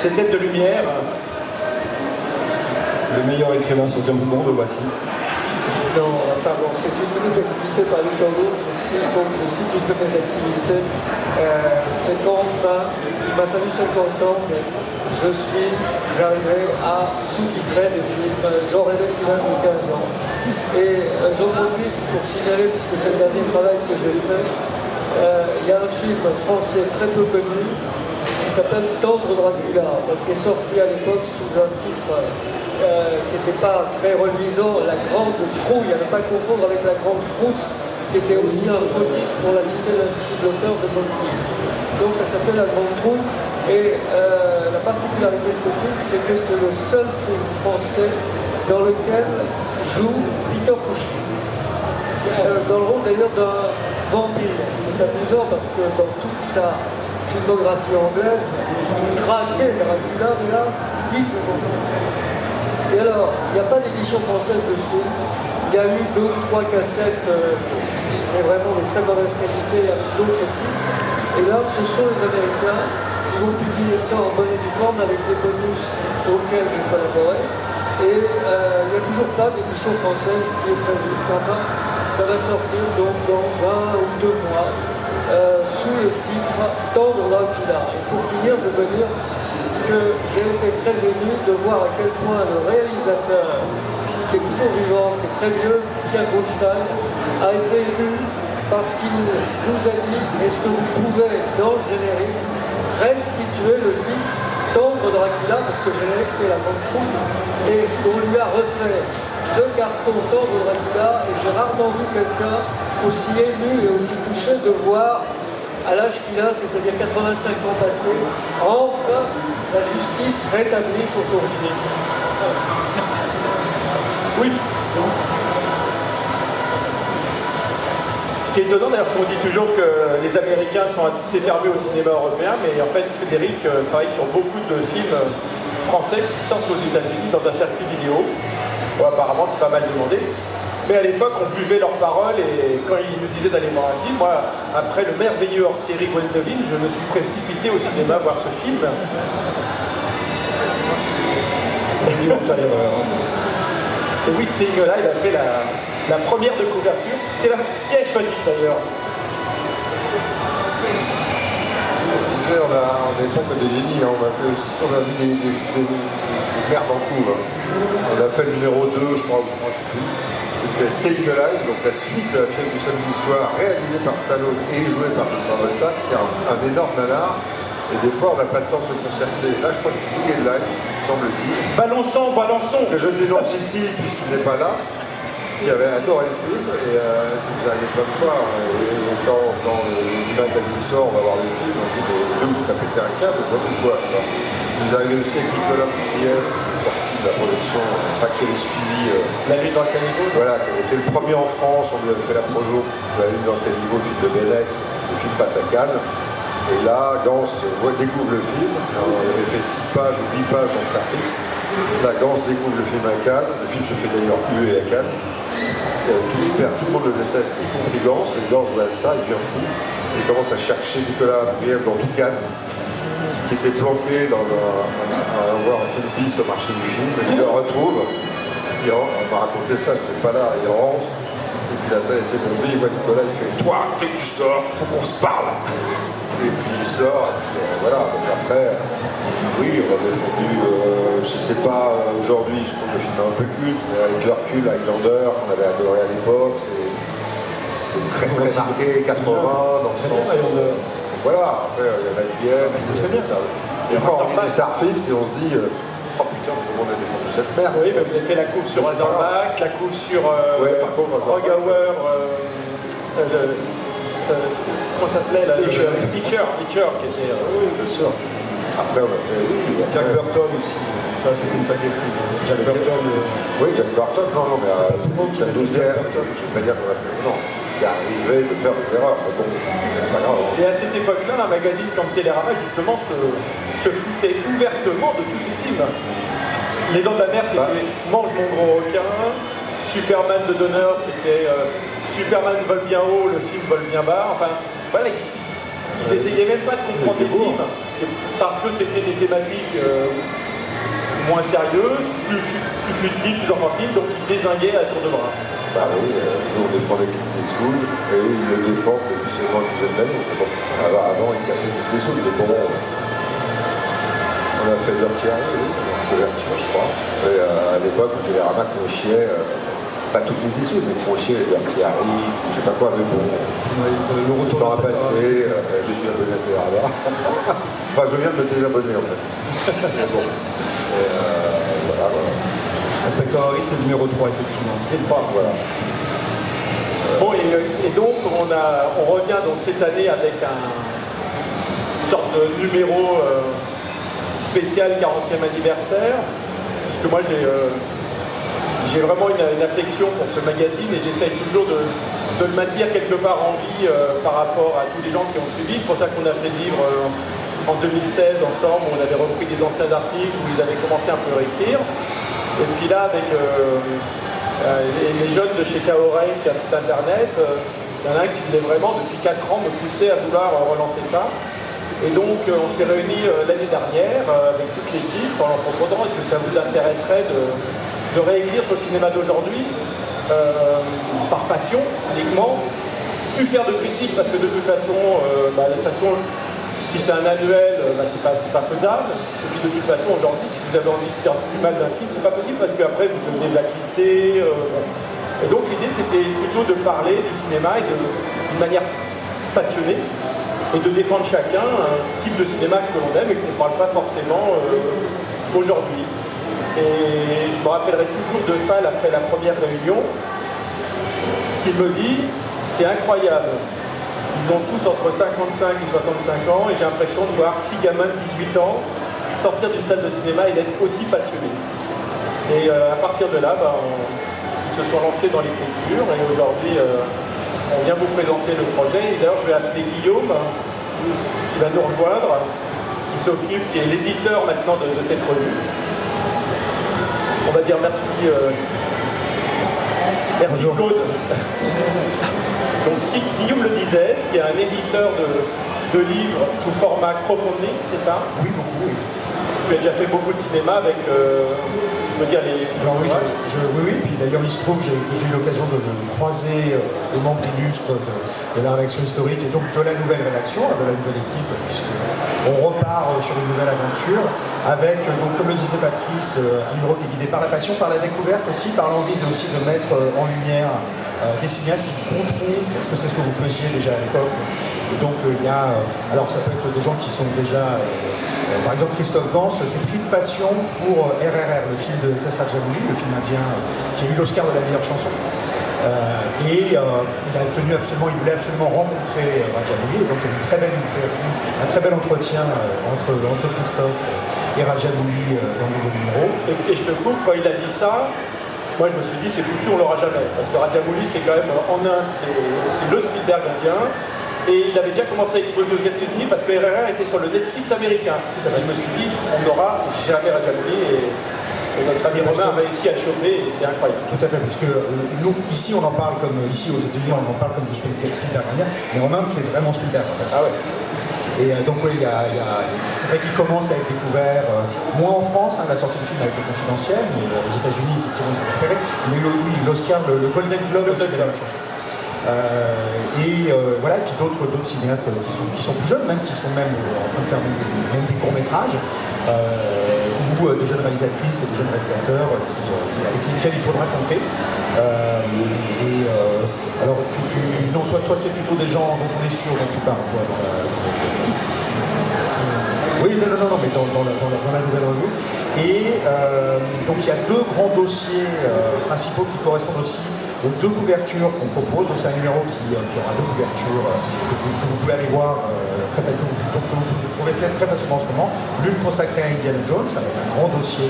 A: cette tête de lumière.
F: Le meilleur écrivain sur James Bond, le voici.
E: Non, enfin bon, c'est une de mes activités par le temps d'autre, mais si donc je cite une de mes activités, c'est qu'enfin, il m'a fallu 50 ans, mais j'arriverai à sous-titrer des films. J'en rêvais depuis l'âge de 15 ans. Et j'en profite pour signaler, puisque c'est le dernier travail que j'ai fait, il y a un film français très peu connu qui s'appelle Tendre Dracula, qui est sorti à l'époque sous un titre qui n'était pas très reluisant, La Grande Trouille, à ne pas confondre avec La Grande Frousse, qui était aussi un faux titre pour La Cité de l'Invisible Auteur de Montaigne. Donc ça s'appelle La Grande Trouille, et la particularité de ce film, c'est que c'est le seul film français dans lequel joue Peter Cushing, dans le rôle d'ailleurs d'un vampire, ce qui est amusant parce que dans toute sa filmographie anglaise, il traquait Dracula, mais là, lui, c'est le vampire. Et alors, il n'y a pas d'édition française de ce film. Il y a eu 2 ou 3 cassettes, mais vraiment de très mauvaise qualité, avec d'autres titres. Et là, ce sont les Américains qui vont publier ça en bonne et due forme avec des bonus auxquels j'ai collaboré. Et il n'y a toujours pas d'édition française qui est prévue. Enfin, ça va sortir donc dans 1 ou 2 mois sous le titre Tendre Dracula. Et pour finir, je veux dire que j'ai été très ému de voir à quel point le réalisateur, qui est toujours vivant, qui est très vieux, Pierre Goldstein, a été ému parce qu'il nous a dit « Est-ce que vous pouvez, dans le générique, restituer le titre Tendre Dracula ?» parce que le générique c'était La Grande Trouille, et on lui a refait le carton Tendre Dracula, et j'ai rarement vu quelqu'un aussi ému et aussi touché de voir à l'âge qu'il a, c'est-à-dire 85 ans passés, enfin la justice rétablie pour son film.
A: Oui. Ce qui est étonnant d'ailleurs, parce qu'on dit toujours que les Américains sont assez fermés au cinéma européen, mais en fait Frédéric travaille sur beaucoup de films français qui sortent aux États-Unis dans un circuit vidéo. Bon, apparemment c'est pas mal demandé. Mais à l'époque, on buvait leurs paroles et quand ils nous disaient d'aller voir un film, moi, après le merveilleux hors-série Gwendoline, je me suis précipité au cinéma voir ce film. Et oui, Sting, là, il a fait la première de couverture. C'est qui a choisi d'ailleurs?
D: Je disais, on n'est pas que des génies, hein. On a vu des merdes en cours. Hein. On a fait le numéro 2, je crois, ou 3, je sais plus. C'était Staying Alive, donc la suite de la fièvre du samedi soir, réalisée par Stallone et jouée par John Travolta, qui est un énorme nanar. Et des fois, on n'a pas le temps de se concerter. Là, je crois que c'était Boogie Line, semble-t-il.
A: Balançons.
D: Que je dénonce ici, puisqu'il n'est pas là, qui avait adoré le film, et ça nous est arrivé plein de fois. Et quand le magazine sort, on va voir le film, on dit mais t'as pété un câble, ou quoi, tu vois. Ça nous est arrivé aussi avec Nicolas Poupiev, qui est sorti de la production, qui avait suivi
A: La Lune dans le caniveau.
D: voilà, qui avait été le premier en France, on lui avait fait la projo de La Lune dans le caniveau, le film de Bellex, le film passe à Cannes. Et là, Gans découvre le film. Alors, il avait fait 6 pages ou 8 pages dans Starfix. Là, Gans découvre le film à Cannes. Le film se fait d'ailleurs huer à Cannes. Tout le monde le déteste, y compris Gans. Et Gans voit ça, il devient fou. Il commence à chercher Nicolas Briève dans tout Cannes, qui était planqué dans à voir un film bis au marché du film. Et il le retrouve. On m'a raconté ça, je n'étais pas là. Il rentre. Et puis la scène était bombée. Il voit Nicolas, il fait « Toi, dès que tu sors, faut qu'on se parle !» Et puis il sort, et puis voilà, donc après, oui, on a défendu, je sais pas, aujourd'hui je trouve le film un peu culte, mais avec le recul, Highlander, qu'on avait adoré à l'époque, c'est très très marqué, 80, dans le sens. Voilà, après il y a l'IBM, c'était très bien ça. Des fois on regarde Starfix et on se dit, oh putain, comment on a défendu cette merde.
A: Oui, mais vous avez fait la couve sur Razorback, la couve sur Rogue Hour, comment ça s'appelait là, Stitcher qui était...
D: Oui, bien sûr. Après, on a fait... Oui,
F: Jack Burton aussi. Ça, c'était une sacrée pub. Jack Burton.
D: Oui, Jack Burton, non, mais c'est la deuxième. Je ne vais pas dire qu'on a fait... Non, c'est arrivé de faire des erreurs, mais bon, c'est pas grave.
A: Et à cette époque-là, un magazine comme Télérama, justement, se foutait ouvertement de tous ces films. Les Dents de la Mer, c'était Mange mon gros requin. Superman de Donner, c'était Superman vole bien haut, le film vole bien bas. Enfin, voilà, ils n'essayaient même pas de comprendre les films, parce que c'était des thématiques moins sérieuses, plus futiles, plus enfantines, donc ils dézinguaient à tour de bras.
D: Bah oui, nous on défendait Clint Eastwood, et eux ils le défendent depuis seulement une dizaine d'années. Bon, avant ils cassaient Clint Eastwood, mais bon, on a fait Dirty Harry, oui, couverture je crois. Et à l'époque, on avait Rama Crochet, pas tout Clint Eastwood, mais Crochet, Dirty Harry, je sais pas quoi, mais bon,
F: Le retour
D: le temps a
F: de
D: passé, je suis abonné à Télérama. Enfin, je viens de me désabonner en fait. Mais bon, voilà.
F: Inspecteur Harry, c'était le numéro 3, effectivement.
A: C'est pas.
D: Voilà.
A: Bon, et donc on revient donc cette année avec une sorte de numéro spécial 40e anniversaire, puisque moi j'ai vraiment une affection pour ce magazine et j'essaye toujours de le maintenir quelque part en vie par rapport à tous les gens qui ont suivi. C'est pour ça qu'on a fait le livre en 2016 ensemble, où on avait repris des anciens articles, où ils avaient commencé un peu à écrire. Et puis là, avec les jeunes de chez Kaorein qui a site internet, il y en a un qui venait vraiment depuis 4 ans me pousser à vouloir relancer ça. Et donc on s'est réunis l'année dernière avec toute l'équipe en leur proposant est-ce que ça vous intéresserait de réécrire sur le cinéma d'aujourd'hui par passion uniquement, plus faire de critique parce que de toute façon, si c'est un annuel, c'est pas faisable. Et puis de toute façon, aujourd'hui, si vous avez envie de faire du mal d'un film, c'est pas possible parce qu'après vous devenez blacklisté. Et donc l'idée c'était plutôt de parler du cinéma et d'une manière passionnée et de défendre chacun un type de cinéma que l'on aime et qu'on ne parle pas forcément aujourd'hui. Et je me rappellerai toujours de Fall après la première réunion qui me dit c'est incroyable. Ils ont tous entre 55 et 65 ans et j'ai l'impression de voir 6 gamins de 18 ans sortir d'une salle de cinéma et d'être aussi passionnés. Et à partir de là, ils se sont lancés dans l'écriture et aujourd'hui, on vient vous présenter le projet. Et d'ailleurs, je vais appeler Guillaume, qui va nous rejoindre, qui est l'éditeur maintenant de cette revue. On va dire merci. Merci
F: Bonjour.
A: Claude. Donc Guillaume le disait, qui est un éditeur de livres sous format crowdfunding, c'est ça?
G: Oui, beaucoup, oui.
A: Tu as déjà fait beaucoup de cinéma avec, je veux dire, les...
G: Alors oui, oui, puis d'ailleurs il se trouve que j'ai eu l'occasion de croiser des membres illustres de la rédaction historique et donc de la nouvelle rédaction, de la nouvelle équipe, puisqu'on repart sur une nouvelle aventure avec, donc, comme le disait Patrice, un numéro qui est guidé par la passion, par la découverte aussi, par l'envie aussi de mettre en lumière des cinéastes qui compteront, parce que c'est ce que vous faisiez déjà à l'époque. Et donc il y a, alors ça peut être des gens qui sont déjà, par exemple Christophe Gans s'est pris de passion pour RRR, le film de S.S. Rajamouli, le film indien qui a eu l'Oscar de la meilleure chanson. Il voulait absolument rencontrer Rajamouli, et donc il y a une très belle interview, un très bel entretien entre Christophe et Rajamouli dans le nouveau numéro.
A: Et je te coupe, quand il a dit ça, moi je me suis dit c'est foutu, on l'aura jamais. Parce que Rajamouli c'est quand même en Inde, c'est le Spielberg indien. Et il avait déjà commencé à exploser aux États-Unis parce que RRR était sur le Netflix américain. Et je me suis dit, on n'aura jamais Rajamouli et notre ami Romain a réussi à le choper et c'est incroyable.
G: Tout à fait, parce que nous, ici on en parle comme, ici aux États-Unis on en parle comme du Spielberg indien, mais en Inde c'est vraiment Spielberg en fait.
A: Ah ouais.
G: Et donc oui, c'est vrai qu'il commence à être découvert, moins en France, la sortie du film a été confidentielle, mais aux États-Unis effectivement c'est repéré. Mais oui, l'Oscar, le Golden Globe, c'est la même chose. Voilà, et puis d'autres cinéastes qui sont plus jeunes, même qui sont même en train de faire même des courts-métrages, ou des jeunes réalisatrices et des jeunes réalisateurs avec lesquels il faudra compter. Alors, non, toi c'est plutôt des gens dont on est sûr, dont tu parles, toi, oui, non, mais dans la nouvelle revue. Et donc il y a deux grands dossiers principaux qui correspondent aussi aux deux couvertures qu'on propose. Donc c'est un numéro qui aura deux couvertures que vous pouvez aller voir, que vous trouvez très facilement en ce moment. L'une consacrée à Indiana Jones, avec un grand dossier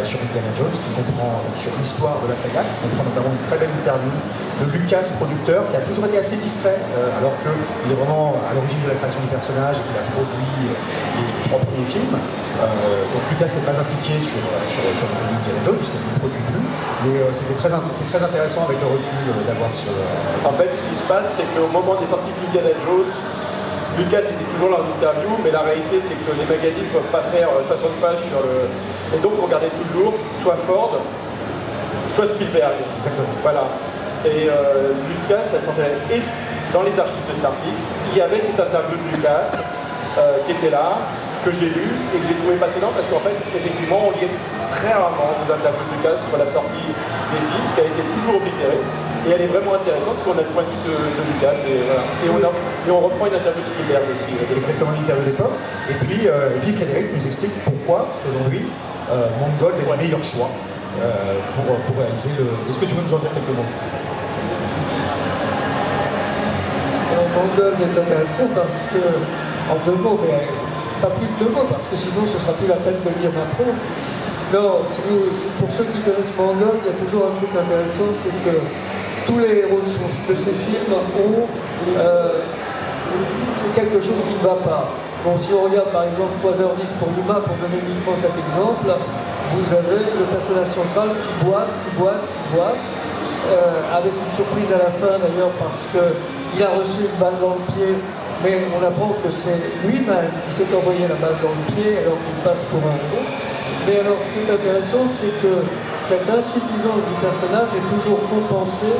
G: sur Indiana Jones, qui comprend sur l'histoire de la saga, qui comprend notamment une très belle interview de Lucas, producteur, qui a toujours été assez distrait, alors qu'il est vraiment à l'origine de la création du personnage et qu'il a produit les 3 premiers films. Donc Lucas n'est pas impliqué sur Indiana Jones, puisqu'il ne produit plus, mais c'est très intéressant avec le recul d'avoir ce...
A: En fait, ce qui se passe, c'est qu'au moment des sorties d'Indiana Jones, Lucas était toujours dans l'interview, mais la réalité, c'est que les magazines ne peuvent pas faire 60 pages sur le... Et donc, on regardait toujours soit Ford, soit Spielberg.
G: Exactement.
A: Voilà. Et Lucas, et dans les archives de Starfix, il y avait cette interview de Lucas qui était là, que j'ai lu et que j'ai trouvé passionnant parce qu'en fait, effectivement, on liait très rarement des interviews de Lucas sur la sortie des films, parce qu'elle était toujours oblitérée. Et elle est vraiment intéressante parce qu'on a le point de vue de Lucas. Et, voilà. Et on reprend une interview de Spielberg aussi.
G: Exactement l'interview de l'époque. Et puis Frédéric nous explique pourquoi, selon lui, Mangold est le meilleur choix pour réaliser le... Est-ce que tu peux nous en dire quelques mots?
E: Mangold est intéressant parce que, en 2 mots, mais pas plus de 2 mots, parce que sinon ce sera plus la peine de lire ma prose. Non, pour ceux qui connaissent Mangold, il y a toujours un truc intéressant, c'est que tous les héros de ces films ont quelque chose qui ne va pas. Bon, si on regarde par exemple 3h10 pour Yuma, pour donner uniquement cet exemple, vous avez le personnage central qui boite, avec une surprise à la fin d'ailleurs parce qu'il a reçu une balle dans le pied, mais on apprend que c'est lui-même qui s'est envoyé la balle dans le pied alors qu'il passe pour un héros. Mais alors ce qui est intéressant, c'est que cette insuffisance du personnage est toujours compensée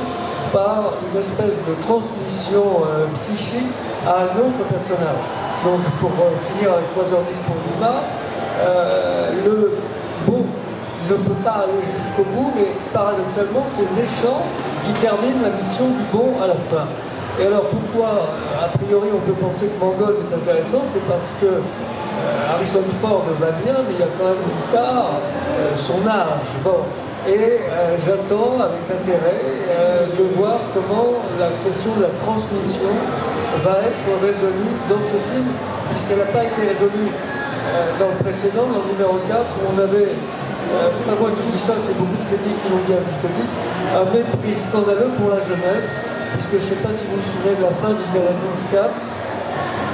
E: par une espèce de transmission psychique à un autre personnage. Donc pour finir avec 3h10 pour Yuma, le bon ne peut pas aller jusqu'au bout, mais paradoxalement c'est le méchant qui termine la mission du bon à la fin. Et alors pourquoi, a priori, on peut penser que Mangold est intéressant, c'est parce que Harrison Ford va bien, mais il y a quand même plus tard son âge. Bon. Et j'attends avec intérêt de voir comment la question de la transmission va être résolue dans ce film, puisqu'elle n'a pas été résolue dans le précédent, dans le numéro 4, où on avait, c'est pas moi qui dis ça, c'est beaucoup de critiques qui l'ont dit à juste titre, un mépris scandaleux pour la jeunesse, puisque je ne sais pas si vous vous souvenez de la fin d'Indiana Jones 4,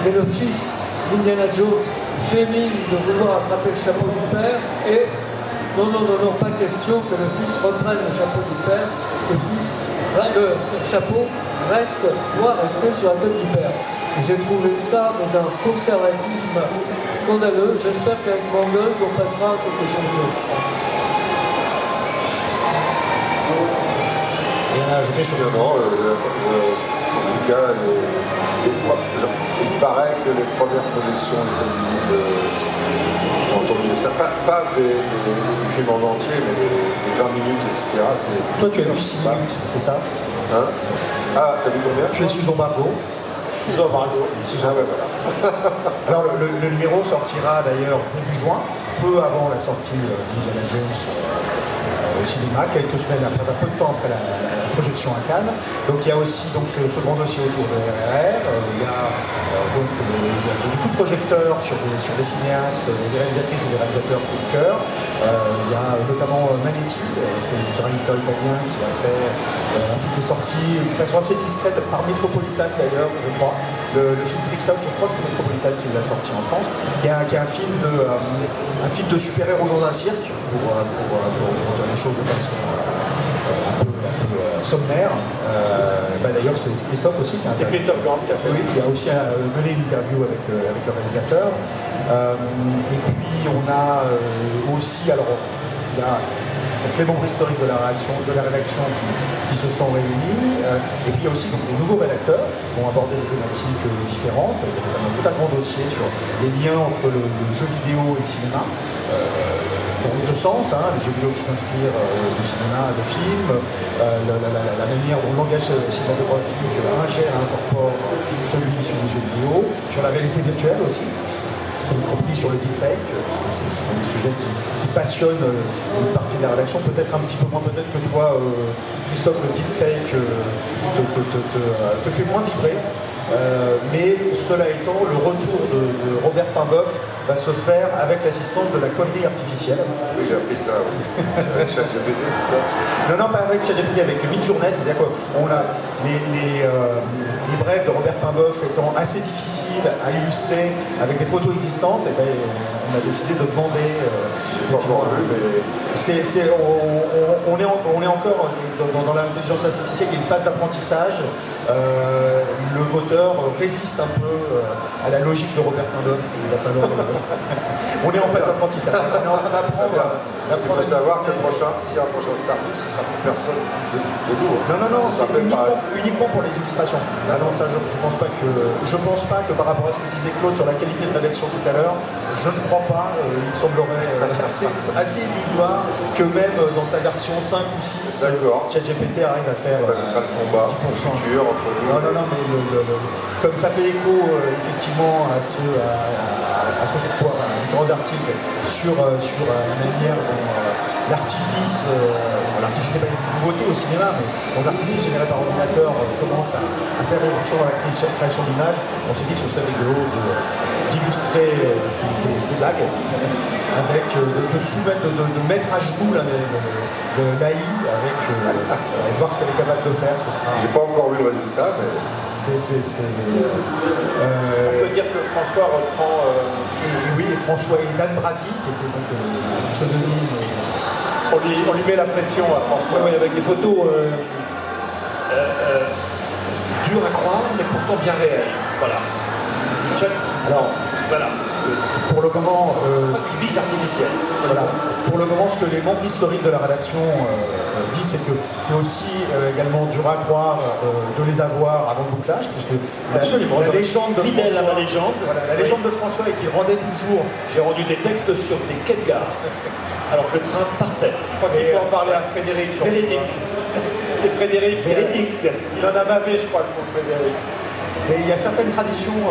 E: mais le fils d'Indiana Jones fait mine de vouloir attraper le chapeau du père, et non, pas question que le fils reprenne le chapeau du père, le chapeau doit rester sur la tête du père. J'ai trouvé ça d'un conservatisme scandaleux. J'espère qu'avec Mangold, on passera à quelque chose d'autre.
G: Rien à ajouter sur le
D: Non, en tout cas, il paraît que les premières projections aux États-Unis j'ai entendu ça, pas des films en entier, mais des 20 minutes, etc.
G: Toi, tu as vu 6 minutes, c'est ça?
D: Hein? Ah, t'as vu combien?
G: Tu es sous embargo.
A: Sous embargo.
D: Ah ouais, voilà.
G: Alors, le numéro sortira d'ailleurs début juin, peu avant la sortie d'Indiana Jones au cinéma, quelques semaines après, un peu de temps après la projection à Cannes. Donc il y a aussi donc, ce grand dossier autour de RRR. Il y a beaucoup de projecteurs sur des cinéastes, des réalisatrices et des réalisateurs coup de cœur. Il y a notamment Manetti, c'est ce réalisateur italien qui a fait un film qui est sorti de façon assez discrète par Metropolitan d'ailleurs, je crois. Le film Freaks Out, je crois que c'est Metropolitan qui l'a sorti en France, qui est un film de super-héros dans un cirque, pour dire les choses de façon un peu sommaire. D'ailleurs, c'est Christophe aussi qui a
A: C'est Christophe Gans qui a fait.
G: Oui, qui a aussi mené une interview avec le réalisateur. Et puis on a aussi, alors il y a donc les membres historiques de la rédaction qui se sont réunis, et puis il y a aussi donc, des nouveaux rédacteurs qui vont aborder des thématiques différentes. Il y a notamment tout un grand dossier sur les liens entre le jeu vidéo et le cinéma, dans les deux sens, hein, les jeux vidéo qui s'inspirent du cinéma, de films, la manière dont le langage cinématographique ingère et incorpore celui sur les jeux vidéo, sur la réalité virtuelle aussi, y compris sur le deepfake, parce que ce sont des sujets qui passionnent une partie de la rédaction, peut-être un petit peu moins, peut-être que toi, Christophe, le deepfake te fait moins vibrer. Mais cela étant, le retour de Robert Pinboeuf va se faire avec l'assistance de la connerie artificielle.
D: Oui, j'ai appris ça. Oui. Avec ChatGPT, c'est ça?
G: Non, pas avec ChatGPT, avec Midjourney, c'est-à-dire qu'on a les brèves de Robert Pinboeuf étant assez difficiles à illustrer avec des photos existantes, et ben, on a décidé de demander.
D: J'ai pas encore vu, mais
G: on est encore dans l'intelligence artificielle, il y a une phase d'apprentissage. Le moteur résiste un peu à la logique de Robert Pinboeuf. Il va falloir. On est en phase d'apprentissage. On est en train d'apprendre.
D: il faut savoir que s'il y a un prochain Starbucks, ce sera plus personne de nous.
G: Non,
D: Ça
G: c'est
D: fait pareil.
G: uniquement pour les illustrations. Ah non, ça, je pense pas que par rapport à ce que disait Claude sur la qualité de rédaction tout à l'heure, je ne crois pas. Il me semblerait assez illusoire que même dans sa version 5 ou 6, ChatGPT arrive à faire.
D: Ce sera le combat
G: 10%.
D: futur entre nous.
G: Non, mais comme ça fait écho effectivement à différents articles sur la manière dont l'artifice n'est pas une nouveauté au cinéma, mais dont l'artifice généré par ordinateur commence à faire évolution dans la création d'images, on s'est dit que ce serait rigolo d'illustrer des blagues avec de mettre à genoux l'AI avec voir ce qu'elle est capable de faire.
D: J'ai pas encore vu le résultat, mais
A: On peut dire que François reprend.
G: Et François et Dan Brady, qui était donc le pseudonyme.
A: On lui met la pression à François.
C: Oui, avec des photos dures à croire, mais pourtant bien réelles. Voilà.
G: Alors,
C: voilà.
G: pour le moment,
C: Activiste artificiel.
G: voilà. Pour le moment, ce que les membres historiques de la rédaction disent, c'est que c'est aussi également dur à croire de les avoir avant le bouclage, puisque la légende de
C: fidèle
G: François,
C: à la légende.
G: voilà, la légende de François est qu'il rendait toujours.
C: J'ai rendu des textes sur des quais de gare, alors que le train partait.
A: Je crois qu'il faut en parler à Frédéric.
C: Véronique.
A: Et Frédéric,
C: Véronique.
A: il en a bavé, je crois, pour Frédéric.
G: Mais il y a certaines traditions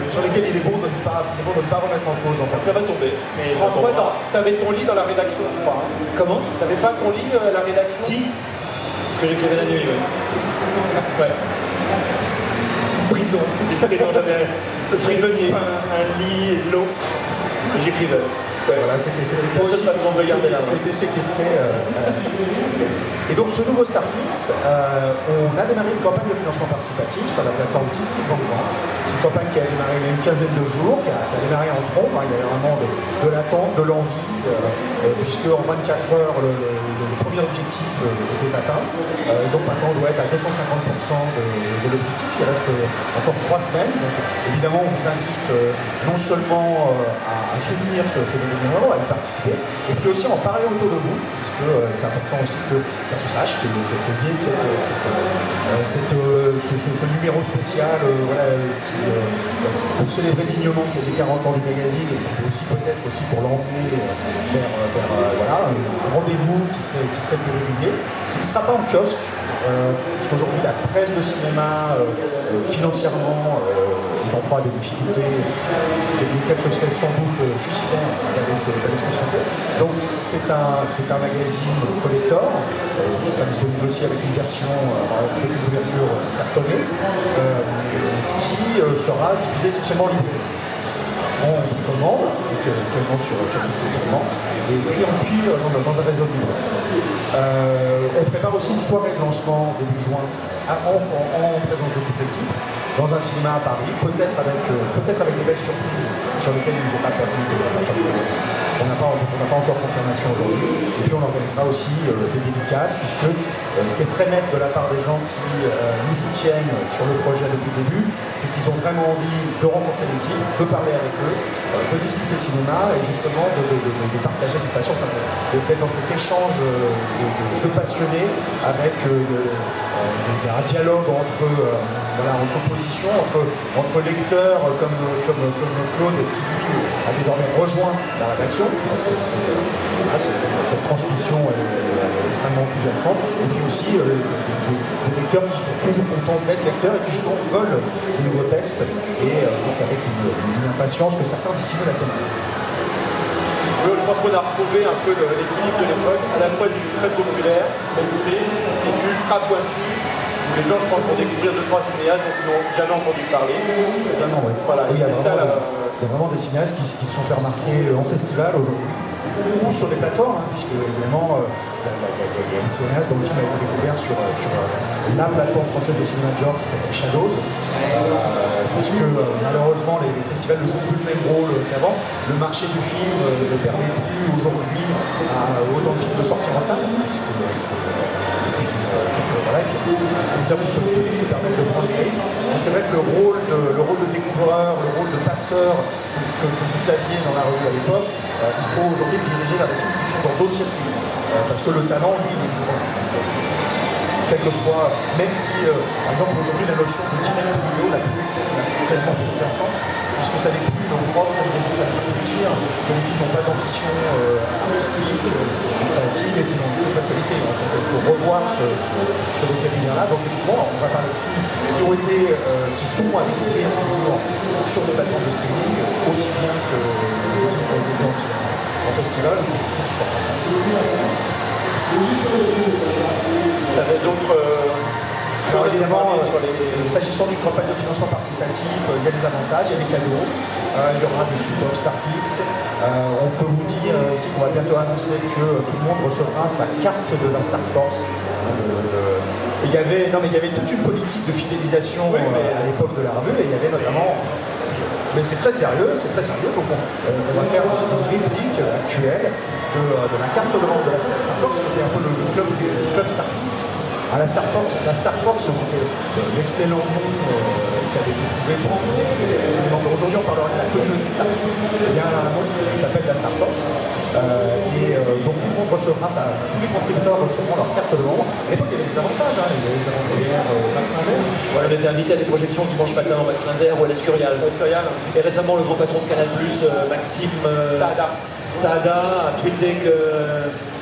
G: sur lesquelles il est bon de ne pas remettre en cause. En fait.
C: Ça va tomber. Mais ça
A: François,
C: tombera.
A: tu avais ton lit dans la rédaction, je crois. Hein.
C: Comment?
A: T'avais pas ton lit à la rédaction?
C: Si. Parce que j'écrivais la nuit, oui. Ouais. C'est une prison. C'était pas des gens, j'avais un lit et de l'eau. Et j'écrivais. Ouais.
G: Voilà, c'était
C: la seule façon de regarder là.
G: Tu étais séquestré. Et donc ce nouveau Starflix, on a démarré une campagne de financement participatif sur la plateforme KissKissBankBank. C'est une campagne qui a démarré il y a une quinzaine de jours, qui a démarré en trombe. Il y avait vraiment de l'attente, de l'envie, puisque en 24 heures, le premier objectif était atteint. Donc maintenant, on doit être à 250% de l'objectif. Il reste encore 3 semaines. Donc, évidemment, on vous invite non seulement à soutenir ce numéro, à y participer, et puis aussi à en parler autour de vous, puisque c'est important aussi que ça se sache, qu'il y ait ce numéro spécial pour célébrer dignement qu'il y a les 40 ans du magazine, et puis aussi peut-être aussi pour l'emmener vers un rendez-vous qui serait plus régulier, qui ne sera pas en kiosque, parce qu'aujourd'hui la presse de cinéma financièrement est en proie à des difficultés lesquelles ce serait sans doute suscitant d'aller se confronter. Donc c'est un magazine collector qui sera disponible aussi avec une version avec une couverture cartonnée qui sera diffusée essentiellement en librairie. On commande actuellement sur KissKissBankBank et puis dans un réseau de librairies. On prépare aussi une soirée de lancement début juin en présence de toute l'équipe dans un cinéma à Paris, peut-être avec des belles surprises sur lesquelles il nous est pas permis de faire surprendre. On n'a pas encore confirmation aujourd'hui. Et puis on organisera aussi des dédicaces, puisque ce qui est très net de la part des gens qui nous soutiennent sur le projet depuis le début, c'est qu'ils ont vraiment envie de rencontrer l'équipe, de parler avec eux, de discuter de cinéma et justement de partager cette passion, d'être dans cet échange de passionnés avec un dialogue entre positions, entre lecteurs comme Claude qui lui a désormais rejoint la rédaction. Cette transmission est extrêmement enthousiasmante. Et puis aussi des lecteurs qui sont toujours contents d'être lecteurs et qui justement veulent de nouveaux textes et donc avec une impatience que certains dissimulent assez mal.
A: Je pense qu'on a retrouvé un peu l'équilibre de l'époque, à la fois du très populaire, mainstream, et du ultra pointu, Les gens, je pense, vont découvrir 2-3 cinéastes dont ils n'ont jamais entendu parler.
G: Vraiment, oui.
A: Voilà,
G: Oui, il y a
A: c'est ça,
G: il y a vraiment des cinéastes qui se sont fait remarquer en festival aujourd'hui, ou sur des plateformes, hein, puisque évidemment, il y a une cinéaste dont le film a été découvert sur la plateforme française de cinéma de genre qui s'appelle Shadows, puisque malheureusement les festivals ne jouent plus le même rôle qu'avant. Le marché du film ne permet plus aujourd'hui à autant de films de sortir en salle, puisque voilà, c'est-à-dire qu'on peut plus se permettre de prendre des risques. C'est vrai que le rôle de découvreur, le rôle de passeur que vous aviez dans la revue à l'époque, il faut aujourd'hui diriger vers des films qui sont dans d'autres circuits. Parce que le talent, lui, il est toujours là. Quel que soit, même si, par exemple, aujourd'hui, la notion de direct vidéo n'a quasiment plus aucun sens, puisque ça n'est plus nos propres, ça veut plus dire que les films n'ont pas d'ambition artistique, créative, et qui n'ont plus d'actualité. Il faut revoir ce vocabulaire-là. Donc, effectivement, on va parler de films qui sont à découvrir toujours sur des plateformes de streaming, aussi bien que les films qui ont été vus en festival ou des films qui sortent en salle.
A: Tu avais d'autres.
G: Alors évidemment, s'agissant d'une campagne de financement participatif, il y a des avantages, il y a des cadeaux, il y aura des sous-box Starflix. On peut vous dire ici qu'on va bientôt annoncer que tout le monde recevra sa carte de la Star Force. Il y avait toute une politique de fidélisation à l'époque de la revue, et il y avait notamment. Mais c'est très sérieux, donc on va faire une réplique actuelle de la carte de vente de la Star Force, qui était un peu le club Starflix. La Star Force, c'était l'excellent nom qui avait été trouvé pour aujourd'hui, on parlera de la communauté Star Force. Il y a un nom qui s'appelle la Star Force. Donc tout le monde recevra tous les contributeurs recevront leur carte de membre. À l'époque, il y avait des avantages, hein. Il y avait des avant-premières Max Linder.
C: Voilà, on était invité à des projections dimanche matin au Max Linder ou à l'Escurial. Et récemment, le grand patron de Canal+, Maxime Saada, a tweeté que,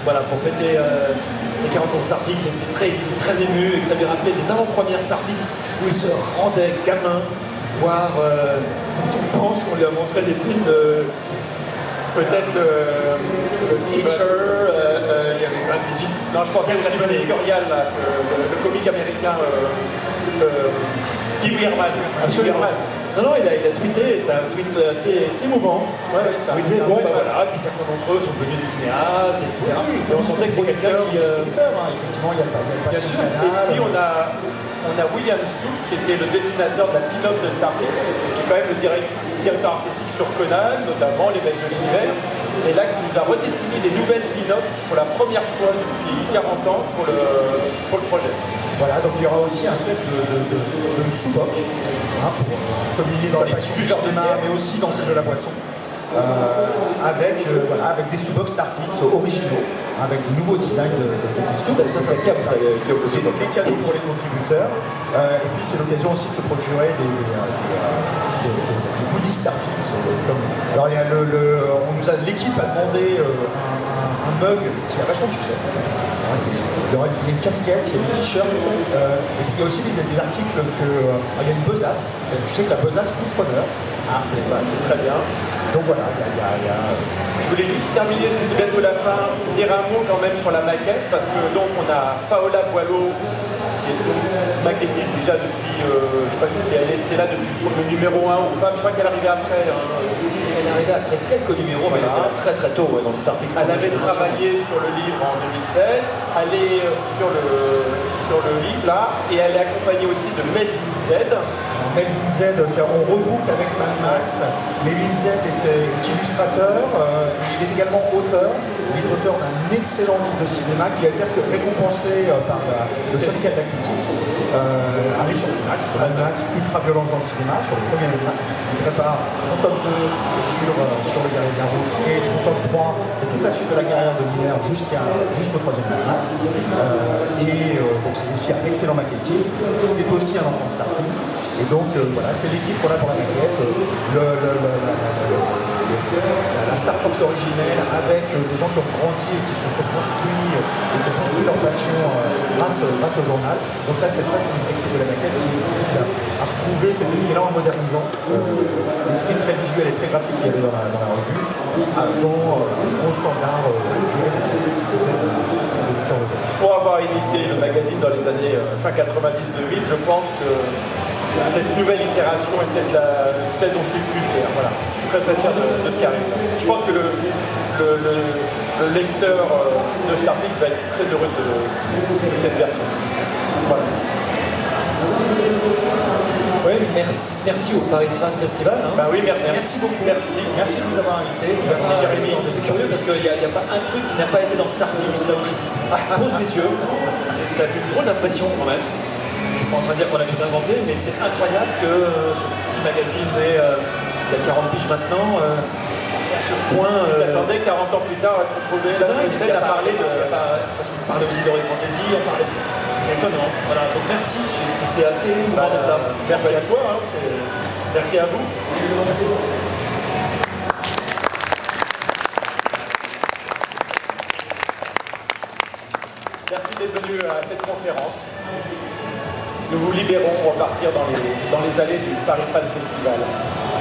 C: voilà, pour fêter les 40 ans de Starflix, il était très ému et que ça lui rappelait des avant-premières Starflix où il se rendait gamin voir. On pense qu'on lui a montré des films de.
A: Peut-être le
C: Feature, il y avait quand même des films.
A: Non, je pensais à l'Escurial, le comique américain Pee Wee Herman.
C: Non, il a tweeté, c'était un tweet assez émouvant. Où il disait, bon, bah voilà, puis certains d'entre eux sont devenus des cinéastes, etc. Et on sentait que c'est quelqu'un qui.
G: Effectivement, il y a pas
C: bien sûr.
A: Et puis on a William Stubb, qui était le dessinateur de la pin-up de Starflix, qui est quand même le directeur artistique sur Conan, notamment Les Mecs de l'Univers, et là qui nous a redessiné des nouvelles pin-up pour la première fois depuis 40 ans pour le projet.
G: Voilà, donc il y aura aussi un set de sous-boc, pour communier dans la passion du cinéma, mais aussi dans celle de la boisson, avec des sous-box Starflix originaux, avec de nouveaux designs de costumes.
C: Ça serait calme, ça,
G: des cadeaux pour les contributeurs, et puis c'est l'occasion aussi de se procurer des goodies Starflix. Alors l'équipe a demandé un mug qui a vachement de succès. Il y a une casquette, il y a des t-shirts, et puis il y a aussi des articles il y a une besace. Tu sais que la besace coûte preneur.
A: C'est très bien.
G: Donc voilà, il y a.
A: Je voulais juste terminer, parce que c'est bientôt la fin, dire un mot quand même sur la maquette, parce que donc on a Paola Boileau, qui est maquettiste déjà depuis, je ne sais pas si elle était là depuis le numéro 1 ou femme, je crois qu'elle arrivait après.
C: Elle est arrivée après quelques numéros, mais elle était là très très tôt dans le Starflix.
A: Elle avait travaillé sur le livre en 2016, elle est sur le livre là, et elle est accompagnée aussi de Melvin Z.
G: Melvin Z, on reboucle avec Mad Max. Melvin Z est illustrateur, il est également auteur. Il est auteur d'un excellent livre de cinéma qui a été récompensé par le syndicat de la critique. Arrive sur Mad Max, Ultra Violence dans le cinéma, sur le premier Mad Max. Il prépare son top 2 sur le guerrier de la route et son top 3, c'est toute la suite de la carrière de Miller jusqu'au troisième Mad Max. Donc c'est aussi un excellent maquettiste. C'est aussi un enfant de Starflix. Et donc voilà, c'est l'équipe qu'on a pour la maquette. La Star Fox originelle avec des gens qui ont grandi et qui se sont construits et qui ont construit leur passion grâce au journal. Donc ça c'est une équipe de la maquette qui vise à retrouver cet esprit-là en modernisant l'esprit très visuel et très graphique qu'il y avait dans la revue au standard actuel des auditeurs aujourd'hui.
A: pour avoir édité le magazine dans les années fin 90-2000, je pense que cette nouvelle itération est peut-être celle dont je suis le plus fier. Voilà. Je suis très très fier de ce qui arrive. Je pense que le lecteur de Starfleet va être très heureux de cette version. Voilà.
C: Oui, merci au Paris Fan Festival. Hein.
A: Bah oui, merci.
C: Merci beaucoup.
G: Merci de nous avoir invités.
A: Merci, Jérémy.
C: C'est curieux parce qu'il n'y a pas un truc qui n'a pas été dans Starflix, là où je pose mes yeux. Ça fait une drôle d'impression quand même. Je ne suis pas en train de dire qu'on a tout inventé, mais c'est incroyable que ce petit magazine il y a 40 piges maintenant, à ce point.
A: T'attendais 40 ans plus tard à te retrouver
C: C'est dingue,
A: celle à parler de.
C: Parce qu'on parlait aussi d'Heroic Fantasy, on parlait. C'est étonnant. Voilà, donc merci, c'est assez émouvant d'être là.
A: Merci à toi, hein, merci à vous.
C: Merci.
A: Merci d'être venu à cette conférence. Nous vous libérons pour repartir dans les allées du Paris Fan Festival.